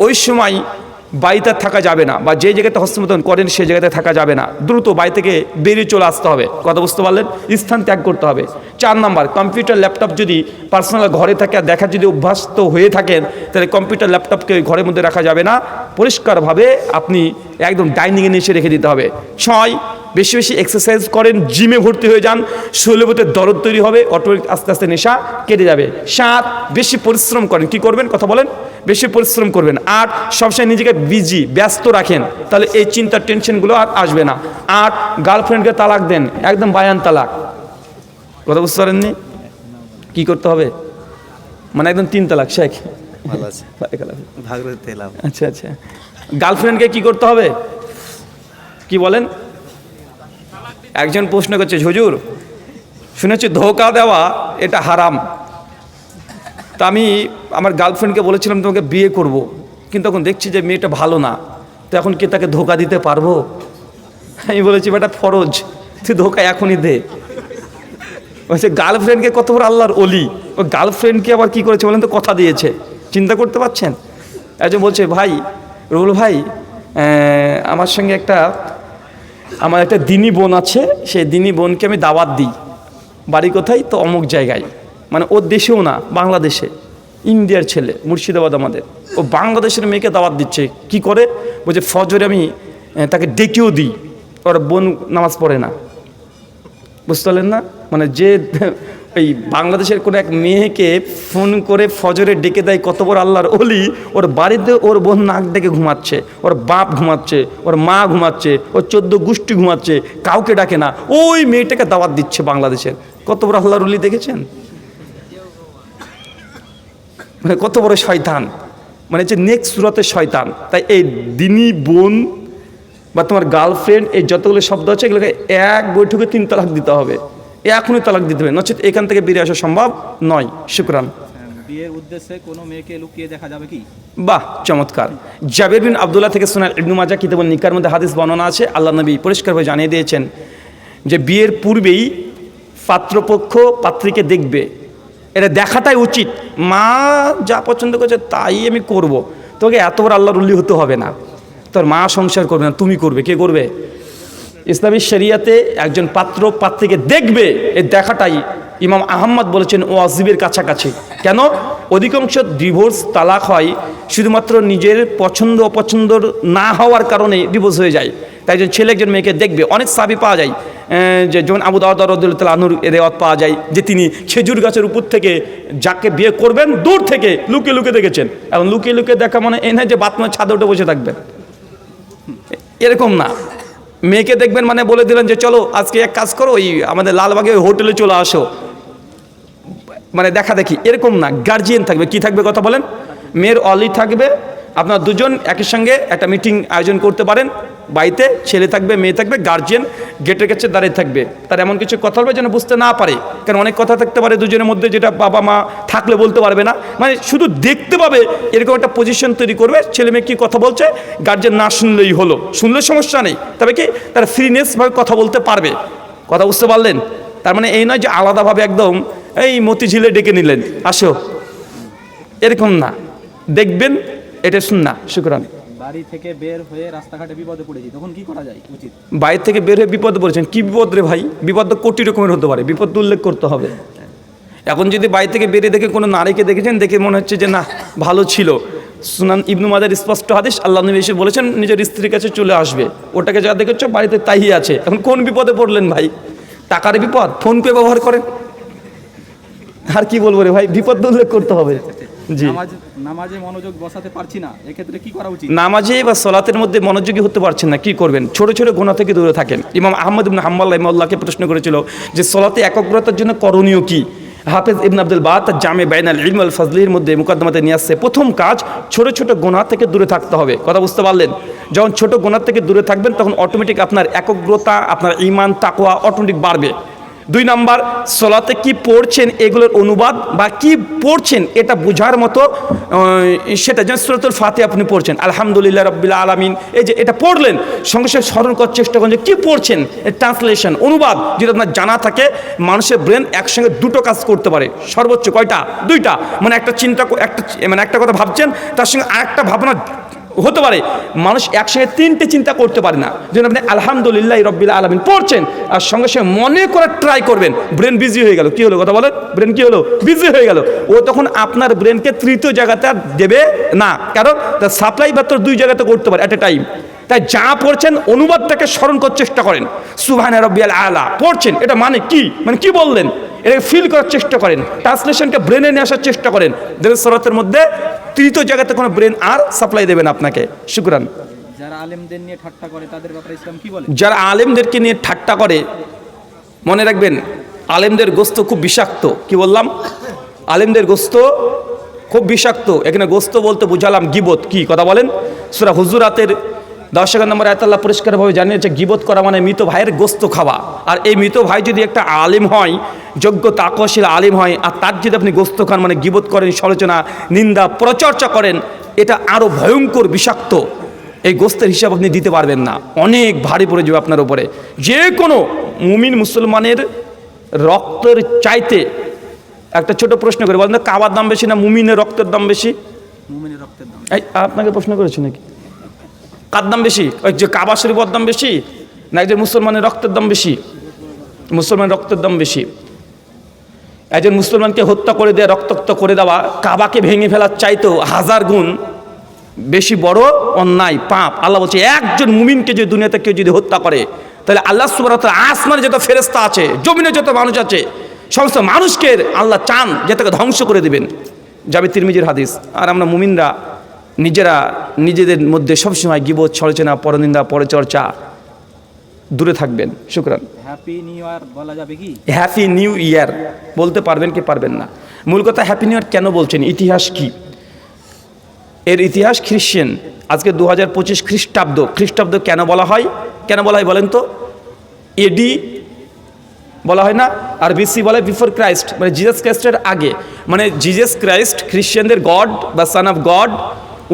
ওই সময় বাড়িতে থাকা যাবে না, বা যে জায়গাতে হস্তমতন করেন সেই জায়গাতে থাকা যাবে না। দ্রুত বাড়ি থেকে বেরিয়ে চলে আসতে হবে। কথা বুঝতে পারলেন? স্থান ত্যাগ করতে হবে। 4 নাম্বার, কম্পিউটার ল্যাপটপ যদি পার্সোনাল ঘরে থাকে আর দেখার যদি অভ্যস্ত হয়ে থাকেন, তাহলে কম্পিউটার ল্যাপটপকে ঘরের মধ্যে রাখা যাবে না। পরিষ্কারভাবে আপনি একদম ডাইনিংয়ে নিচে রেখে দিতে হবে। 6, বেশি বেশি এক্সারসাইজ করেন, জিমে ভর্তি হয়ে যান, শরীরের মধ্যে দরদ তৈরি হবে, অটোমেটিক আস্তে আস্তে নেশা কেটে যাবে। 7, বেশি পরিশ্রম করেন। কি করবেন? কথা বলেন। বেশি পরিশ্রম করবেন। 8, সবসময় নিজেকে বিজি, ব্যস্ত রাখেন, তাহলে এই চিন্তার টেনশনগুলো আর আসবে না। 8, গার্লফ্রেন্ডকে তালাক দেন, একদম বায়ান তালাক। কথা বুঝতে পারেননি? কি করতে হবে? মানে একদম 3 তালাক শেখ। ভালো আছে, ভাগরতে এলাম। আচ্ছা আচ্ছা, গার্লফ্রেন্ডকে কি করতে হবে? কি বলেন? একজন প্রশ্ন করছে, হুজুর শুনেছি ধোঁকা দেওয়া এটা হারাম। তা আমি আমার গার্লফ্রেন্ডকে বলেছিলাম তোমাকে বিয়ে করব, কিন্তু এখন দেখছি যে মেয়েটা ভালো না, তো এখন কি তাকে ধোঁকা দিতে পারবো? আমি বলেছি বেটা ফরজ, তুই ধোঁকা এখনই দে। বলছে গার্লফ্রেন্ডকে কত বড় আল্লাহর অলি, ও গার্লফ্রেন্ডকে আবার কি করেছে বলেন তো? কথা দিয়েছে। চিন্তা করতে পারছেন? একজন বলছে, ভাই রুল ভাই, আমার সঙ্গে আমার একটা দিনী বোন আছে, সেই দিনী বোনকে আমি দাওয়াত দিই। বাড়ি কোথায়? তো অমুক জায়গায়, মানে ওর দেশেও না, বাংলাদেশে, ইন্ডিয়ার ছেলে, মুর্শিদাবাদ আমাদের। ও বাংলাদেশের মেয়েকে দাওয়াত দিচ্ছে। কি করে? বলছে ফজরে আমি তাকে ডেকেও দিই, ওর বোন নামাজ পড়ে না। বুঝতে পারলেন না? মানে যে এই বাংলাদেশের কোনো এক মেয়েকে ফোন করে ফজরে ডেকে দেয়, কত বড় আল্লাহর অলি। ওর বাড়িতে ওর বোন নাক ডেকে ঘুমাচ্ছে, ওর বাপ ঘুমাচ্ছে, ওর মা ঘুমাচ্ছে, ওর 14 গোষ্ঠী ঘুমাচ্ছে, কাউকে ডাকে না, ওই মেয়েটাকে দাওয়াত দিচ্ছে বাংলাদেশের। কত বড় আল্লাহর অলি দেখেছেন? মানে কত বড় শয়তান, মানে যে নেক্সট সুরাতের শয়তান। তাই এই দিনী বোন বা তোমার গার্লফ্রেন্ড, এই যতগুলো শব্দ আছে, এগুলোকে এক বৈঠকে 3 তালাক দিতে হবে, এখনই তালাক দিতে হবে, নচেত এখান থেকে বেরিয়ে আসা সম্ভব নয়। শুকরান। বিয়ের উদ্দেশ্যে কোনো মেয়েকে লুকিয়ে দেখা যাবে কি? বাহ, চমৎকার। জাবের বিন আব্দুল্লাহ থেকে শোনা, ইবনু মাজাহ কিতাবুন নিকার মধ্যে হাদিস বর্ণনা আছে। আল্লাহ নবী পরিষ্কারভাবে জানিয়ে দিয়েছেন যে বিয়ের পূর্বেই পাত্রপক্ষ পাত্রীকে দেখবে, এটা দেখাটাই উচিত। মা যা পছন্দ করছে তাই আমি করব, তোকে এত বড় আল্লাহর ওলি হতে হবে না। তোর মা সংসার করবে না, তুমি করবে। কে করবে? ইসলামী শরিয়াতে একজন পাত্র পাত্রীকে দেখবে, এই দেখাটাই ইমাম আহমদ বলেছেন ওয়াজিবের কাছাকাছি। কেন? অধিকাংশ ডিভোর্স, তালাক হয় শুধুমাত্র নিজের পছন্দ অপছন্দ না হওয়ার কারণে ডিভোর্স হয়ে যায়। তাই একজন ছেলে একজন মেয়েকে দেখবে। অনেক সাহাবী পাওয়া যায় যে যেমন আবু দাউদ রাদিয়াল্লাহু তাআলা আনহুর রেওয়াত পাওয়া যায় যে তিনি খেজুর গাছের উপর থেকে যাকে বিয়ে করবেন দূর থেকে লুকিয়ে লুকিয়ে দেখেছেন। এখন লুকিয়ে লুকিয়ে দেখা মানে এই না যে বাথরুমের ছাদে উঠে বসে থাকবেন, এরকম না। মেয়েকে দেখবেন মানে বলে দিলেন যে চলো আজকে এক কাজ করো, ওই আমাদের লালবাগে ওই হোটেলে চলে আসো, মানে দেখা দেখি, এরকম না। গার্জিয়ান থাকবে, কি থাকবে কথা বলেন, মেয়ের অলি থাকবে, আপনার দুজন একই সঙ্গে একটা মিটিং আয়োজন করতে পারেন বাড়িতে, ছেলে থাকবে মেয়ে থাকবে, গার্জিয়ান গেটের কাছে দাঁড়িয়ে থাকবে, তার এমন কিছু কথা বলবে যেন বুঝতে না পারে, কারণ অনেক কথা থাকতে পারে দুজনের মধ্যে যেটা বাবা মা থাকলে বলতে পারবে না, মানে শুধু দেখতে পাবে এরকম একটা পজিশন তৈরি করবে, ছেলে মেয়ে কী কথা বলছে গার্জিয়ান না শুনলেই হলো, শুনলে সমস্যা নেই, তবে কি তারা ফ্রিনেসভাবে কথা বলতে পারবে। কথা বুঝতে পারলেন? তার মানে এই নয় যে আলাদাভাবে একদম এই মতিঝিলে ডেকে নিলেন আসো, এরকম না, দেখবেন এটা শুননা। শুকরান। বাড়ি থেকে বের হয়ে রাস্তাঘাটে বিপদে পড়েছি, তখন কি করা যায় উচিত? বাইরে থেকে বের হয়ে বিপদে পড়েছেন, কি বিপদ রে ভাই? বিপদ তো কোটি রকমের হতে পারে, বিপদ তো উল্লেখ করতে হবে। এখন যদি বাইরে থেকে বেরিয়ে দেখে কোনো নারীকে দেখেছেন, দেখে মনে হচ্ছে যে না ভালো ছিল, সুনান ইবনু মাজার স্পষ্ট হাদিস, আল্লাহ নবী এসে বলেছেন নিজের স্ত্রীর কাছে চলে আসবে, ওটাকে যা দেখেছো বাড়িতে তাই আছে। এখন কোন বিপদে পড়লেন ভাই? টাকার বিপদ, ফোনপে ব্যবহার করেন, আর কি বলবো রে ভাই, বিপদ তো উল্লেখ করতে হবে। জি, নামাজে মনোযোগ বসাতে পারছি না, এক্ষেত্রে কি করা উচিত? নামাজে বা সলাতের মধ্যে মনোযোগী হতে পারছেন না, কি করবেন? ছোট ছোট গুনাহ থেকে দূরে থাকেন। ইমাম আহমদ ইবনে হাম্বল রাহিমাহুল্লাহকে প্রশ্ন করেছিল যে সলাতে একাগ্রতার জন্য করণীয় কি? হাফেজ ইবনে আব্দুল বাদ তার জামে বাইনাল ইলম ওয়াল ফাজলির মধ্যে মুকদ্দমাতে নিয়ে আসছে, প্রথম কাজ ছোট ছোট গুনাহ থেকে দূরে থাকতে হবে। কথা বুঝতে পারলেন? যখন ছোট গুনাহ থেকে দূরে থাকবেন তখন অটোমেটিক আপনার একাগ্রতা, আপনার ঈমান, তাকওয়া অটোমেটিক বাড়বে। 2 নাম্বার, সলাতে কি পড়ছেন এগুলোর অনুবাদ বা কি পড়ছেন এটা বোঝার মতো, সেটা যেন সূরাতুল ফাতিহা আপনি পড়ছেন আলহামদুলিল্লাহ রাব্বিল আলামিন, এই যে এটা পড়লেন, সঙ্গে সঙ্গে স্মরণ করার চেষ্টা করেন যে কী পড়ছেন, ট্রান্সলেশন, অনুবাদ যদি আপনার জানা থাকে। মানুষের ব্রেন একসঙ্গে 2টো কাজ করতে পারে, সর্বোচ্চ কয়টা? 2টা। মানে একটা চিন্তা, একটা কথা ভাবছেন, তার সঙ্গে আরেকটা ভাবনা হতে পারে। মানুষ একসঙ্গে 3টে চিন্তা করতে পারে না। যেন আপনি আলহামদুলিল্লাহ রাব্বিল আলামিন পড়ছেন আর সঙ্গে সঙ্গে মনে করে ট্রাই করবেন, ব্রেন বিজি হয়ে গেল। কি হলো কথা বলেন? ব্রেন কি হলো? বিজি হয়ে গেল। ও তখন আপনার ব্রেনকে তৃতীয় জায়গাতে আর দেবে না, কারণ তার সাপ্লাই মাত্র 2 জায়গাতে করতে পারে অ্যাট এ টাইম। তাই যা পড়ছেন অনুবাদটাকে স্মরণ করার চেষ্টা করেন। সুবহানা রাব্বিয়াল আলা পড়ছেন, এটা মানে কি, মানে কি বললেন, এটাকে ফিল করার চেষ্টা করেন, ট্রান্সলেশনকে ব্রেনে নিয়ে আসার চেষ্টা করেন। দেখবেন সলাতের মধ্যে তৃতীয় জায়গাতে কোনো ব্রেন আর সাপ্লাই দেবেন আপনাকে। শুকরান। যারা আলেমদের নিয়ে ঠাট্টা করে তাদের ব্যাপারে ইসলাম কি বলে? যারা আলেমদেরকে নিয়ে ঠাট্টা করে, মনে রাখবেন আলেমদের গোস্ত খুব বিষাক্ত। কি বললাম? আলেমদের গোস্ত খুব বিষাক্ত। এখানে গোস্ত বলতে বুঝালাম গিবত। কি কথা বলেন? সূরা হুজুরাতের 10 নম্বর আয়াত আল্লাহ পরিষ্কারভাবে জানিয়েছে গিবত করা মানে মৃত ভাইয়ের গোস্ত খাওয়া। আর এই মৃত ভাই যদি একটা আলেম হয়, যোগ্য তাকওয়াশীল আলেম হয়, আর তার যদি আপনি গোস্ত খান মানে গিবত করেন, সমালোচনা, নিন্দা, প্রচর্চা করেন, এটা আরও ভয়ঙ্কর বিষাক্ত। এই গোস্তের হিসাব আপনি দিতে পারবেন না, অনেক ভারী পড়ে যাবে আপনার উপরে। যে কোনো মুমিন মুসলমানের রক্তের চাইতে, একটা ছোট প্রশ্ন করে বলেন, কাবার দাম বেশি না মুমিনের রক্তের দাম বেশি? মুমিনের রক্তের দাম। এই আপনাকে প্রশ্ন করেছি নাকি? কার দাম বেশি? ওই যে কাবা শরীফের দাম বেশি না একজন মুসলমানের রক্তের দাম বেশি? মুসলমানের রক্তের দাম বেশি। একজন মুসলমানকে হত্যা করে দেওয়া, রক্তাক্ত করে দেওয়া, কাবাকে ভেঙে ফেলার চাইতো 1000 গুণ বেশি বড় অন্যায়, পাপ। আল্লাহ বলছে একজন মুমিনকে যদি দুনিয়াতে কেউ যদি হত্যা করে, তাহলে আল্লাহ সুবহানাহু ওয়া তাআলা আসমানে যত ফেরেশতা আছে, জমিনে যত মানুষ আছে, সমস্ত মানুষকে আল্লাহ চান যে তাকে ধ্বংস করে দেবেন। যাবে তিরমিজির হাদিস। আর আমরা মুমিনরা নিজেদের মধ্যে সবসময় গীবত, সমালোচনা, পরনিন্দা, পরচর্চা দূরে থাকবেন। শুকরান। হ্যাপি নিউ ইয়ার বলা যাবে কি? হ্যাপি নিউ ইয়ার বলতে পারবেন কি পারবেন না? মূল কথা হ্যাপি নিউ ইয়ার কেন বলছেন, ইতিহাস কি এর? ইতিহাস খ্রিশ্চান। আজকে 2025 খ্রিস্টাব্দ কেন বলা হয়? বলেন তো? এডি বলা হয় না, আর বিসি বলা হয় বিফোর ক্রাইস্ট, মানে জিজাস ক্রাইস্টের আগে। মানে জিজাস ক্রাইস্ট খ্রিশ্চানদের গড বা সান অফ গড,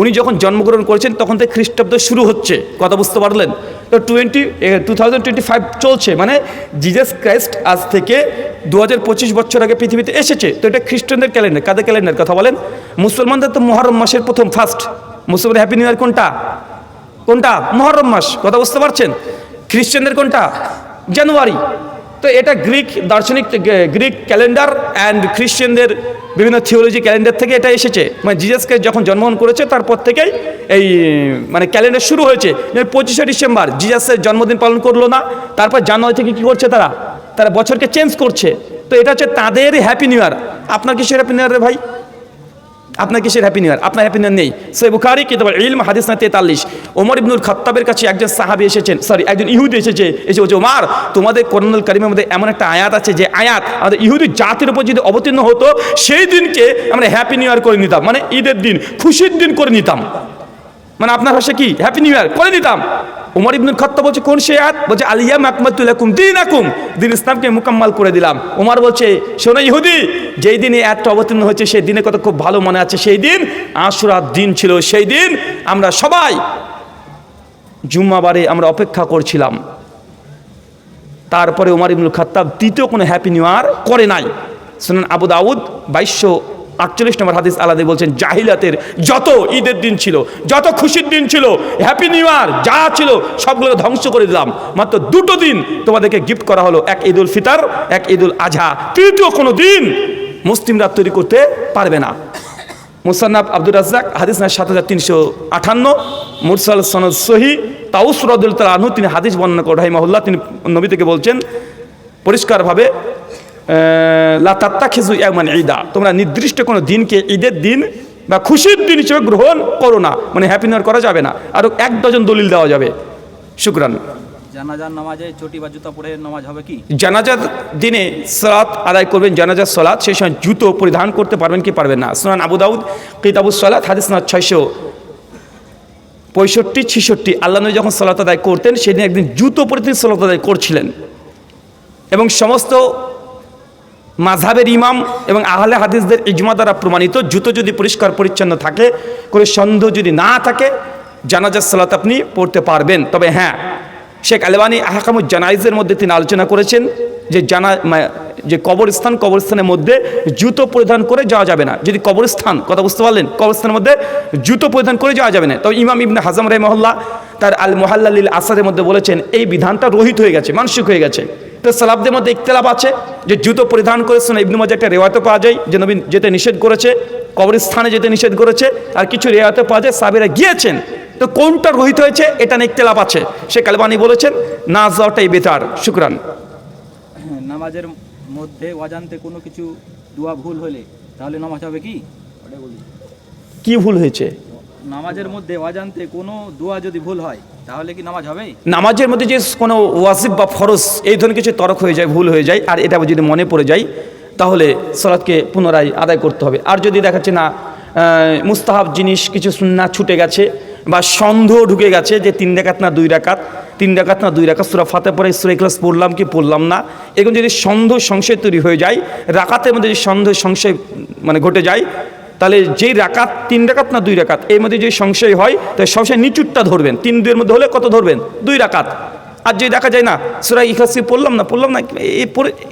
উনি যখন জন্মগ্রহণ করেছেন তখন থেকে খ্রিস্টাব্দ শুরু হচ্ছে। কথা বুঝতে পারলেন? তো 2025 চলছে, মানে জিজাস ক্রাইস্ট আজ থেকে 2025 বছর আগে পৃথিবীতে এসেছে। তো এটা খ্রিস্টানদের ক্যালেন্ডার। কাদের ক্যালেন্ডার কথা বলেন? মুসলমানদের তো মুহররম মাসের প্রথম ফার্স্ট। মুসলমানদের হ্যাপি নিউ ইয়ার কোনটা? মুহররম মাস। কথা বুঝতে পারছেন? খ্রিস্টানদের কোনটা? জানুয়ারি। তো এটা গ্রিক দার্শনিক, গ্রিক ক্যালেন্ডার অ্যান্ড খ্রিশ্চানদের বিভিন্ন থিওলজি ক্যালেন্ডার থেকে এটা এসেছে। মানে জিজাসকে যখন জন্মগ্রহণ করেছে তারপর থেকেই এই মানে ক্যালেন্ডার শুরু হয়েছে। 25শে ডিসেম্বর জিজাসের জন্মদিন পালন করলো না, তারপর জানুয়ারি থেকে কী করছে তারা বছরকে চেঞ্জ করছে। তো এটা হচ্ছে তাদের হ্যাপি নিউ ইয়ার। আপনার কিসের হ্যাপি নিউ ইয়ার রে ভাই? আপনার কিসের হ্যাপি নিউ ইয়ার? আপনার হ্যাপি নিউ ইয়ার নেই। সহিহ বুখারী কিতাবুল ইলম হাদিস না 43, ওমর ইবনুল খাত্তাবের কাছে একজন সাহাবী এসেছেন, একজন ইহুদি এসে বলছে, ওমর তোমাদের কোরআনুল কারীমের মধ্যে এমন একটা আয়াত আছে যে আয়াত আমাদের ইহুদি জাতির উপর যদি অবতীর্ণ হতো সেই দিনকে আমরা হ্যাপি নিউ ইয়ার করে নিতাম, মানে ঈদের দিন, খুশির দিন করে নিতাম। মানে আপনার ভাষা কি? হ্যাপি নিউ ইয়ার করে নিতাম। ওমর ইবনুল খাত্তাব বলছে কোন সে আয়াত? বলছে আল-ইয়াউমা আকমালতু লাকুম দীনাকুম, দিন ইসলামকে মুকাম্মাল করে দিলাম। ওমর বলছে শোনো ইহুদি, যেই দিনে আয়াতটা অবতীর্ণ হয়েছে সেই দিনের কথা খুব ভালো মনে আছে। সেই দিন আশুরার দিন ছিল, সেই দিন আমরা সবাই জুম্মাবারে আমরা অপেক্ষা করছিলাম। তারপরে ওমর ইবনুল খাত্তাব দ্বিতীয় কোনো হ্যাপি নিউ ইয়ার করে নাই। সুনান আবু দাউদ 2248 নম্বর হাদিস আলাদা বলছেন, জাহিলাতের যত ঈদের দিন ছিল, যত খুশির দিন ছিল, হ্যাপি নিউ ইয়ার যা ছিল সবগুলো ধ্বংস করে দিলাম। মাত্র দুটো দিন তোমাদেরকে গিফট করা হলো, এক ঈদুল ফিতর, এক ঈদুল আজহা। তৃতীয় কোনো দিন মুসলিমরা তৈরি করতে পারবে না। মুসান্নাফ আব্দুর রাজ্জাক হাদিস না 7358, মুরসাল সনদ সহি। তাউস রাদিয়াল্লাহু তাআলা আনহু তিনি হাদিস বর্ণনা করে রাহিমাহুল্লাহ, তিনি নবী থেকে বলছেন পরিষ্কারভাবে, লা তাত্তাখিযু ইয়াওমান ঈদা, তোমরা নির্দিষ্ট কোনো দিনকে ঈদের দিন বা খুশির দিন হিসেবে গ্রহণ করো না, মানে হ্যাপি নিউ ইয়ার করা যাবে না। আরও 1 ডজন দলিল দেওয়া যাবে। শুকরান। জানাজার নামাজে চটি বা জুতা পরে নামাজ হবে কি? জানাজার দিনে সালাত আদায় করবেন, জানাজার সালাত, সেই সময় জুতো পরিধান করতে পারবেন কি পারবেন না? সুনান আবু দাউদ কিতাবুস সালাত হাদিস না 665-66, আল্লাহ নবী যখন সালাত আদায় করতেন সেদিন একদিন জুতো পরে তিনি সালাত আদায় করছিলেন। এবং সমস্ত মাযহাবের ইমাম এবং আহলে হাদিসদের ইজমা দ্বারা প্রমাণিত, জুতো যদি পরিষ্কার পরিচ্ছন্ন থাকে, কোনো সন্দেহ যদি না থাকে, জানাজার সালাত আপনি পড়তে পারবেন। তবে হ্যাঁ, শেখ আলবানী আহকামুজ জানাইজের মধ্যে তিনি আলোচনা করেছেন যে কবরস্থানের মধ্যে জুতো পরিধান করে যাওয়া যাবে না। যদি কবরস্থান, কথা বুঝতে পারলেন, কবরস্থানের মধ্যে জুতো পরিধান করে যাওয়া যাবে না। তবে ইমাম ইবনে হাজম রাহিমাহুল্লাহ তার আল মুহাল্লালিল আসারের মধ্যে বলেছেন এই বিধানটা রহিত হয়ে গেছে, মানসুখ হয়ে গেছে। তো সালাফদের মধ্যে ইখতিলাফ আছে যে জুতো পরিধান করে সুনান ইবনে মাজাহ একটা রিওয়ায়াতও পাওয়া যায় যে নবী যেতে নিষেধ করেছে, কবরস্থানে যেতে নিষেধ করেছে, আর কিছু রিওয়ায়াতও পাওয়া যায় সাহাবীরা গিয়েছেন। তো কোনটা রহিত হয়েছে এটা নিয়ে ইখতিলাফ আছে। শেখ আলবানী বলেছেন না যাওয়াটাই বেটার। শুকরান। নামাজের মধ্যে অজান্তে কোনো কিছু দোয়া ভুল হলে তাহলে নামাজ হবে কি? কি ভুল হয়েছে? নামাজের মধ্যে অজান্তে কোনো দোয়া যদি ভুল হয় তাহলে কি নামাজ হবে? নামাজের মধ্যে যে কোনো ওয়াজিব বা ফরজ এই ধরনের কিছু তরক হয়ে যায়, ভুল হয়ে যায়, আর এটা যদি মনে পড়ে যায় তাহলে সালাতকে পুনরায় আদায় করতে হবে। আর যদি দেখাচ্ছে না মুস্তাহাব জিনিস কিছু সুন্নাত ছুটে গেছে বা সন্দেহ ঢুকে গেছে যে 3 রাকাত না 2 রাকাত, 3 রাকাত না 2 রাকাত, সূরা ফাতিহা পড়ে সূরা ইখলাস পড়লাম কি পড়লাম না, এরকম যদি সন্দেহ সংশয় তৈরি হয়ে যায়, রাকাতের মধ্যে যদি সন্দেহ সংশয় মানে ঘটে যায়, তাহলে যেই রাকাত 3 রাকাত না 2 রাকাত এর মধ্যে যদি সংশয় হয় তাহলে সবসময় নিচুরটা ধরবেন। 3-2 এর মধ্যে হলে কত ধরবেন? 2 রাকাত। আর যদি দেখা যায় না সূরা ইখলাস পড়লাম না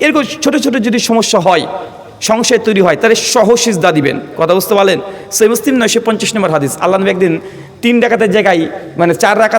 এরকম ছোটো ছোটো যদি সমস্যা হয়, সংশয় তৈরি হয়, তাহলে সহ সিজদা দিবেন। কথা বুঝতে পারলেন? সহিহ মুসলিম 950 নম্বর হাদিস, আল্লাহ নবী একদিন 3 রাকাতের জায়গায় মানে 4 রাকাত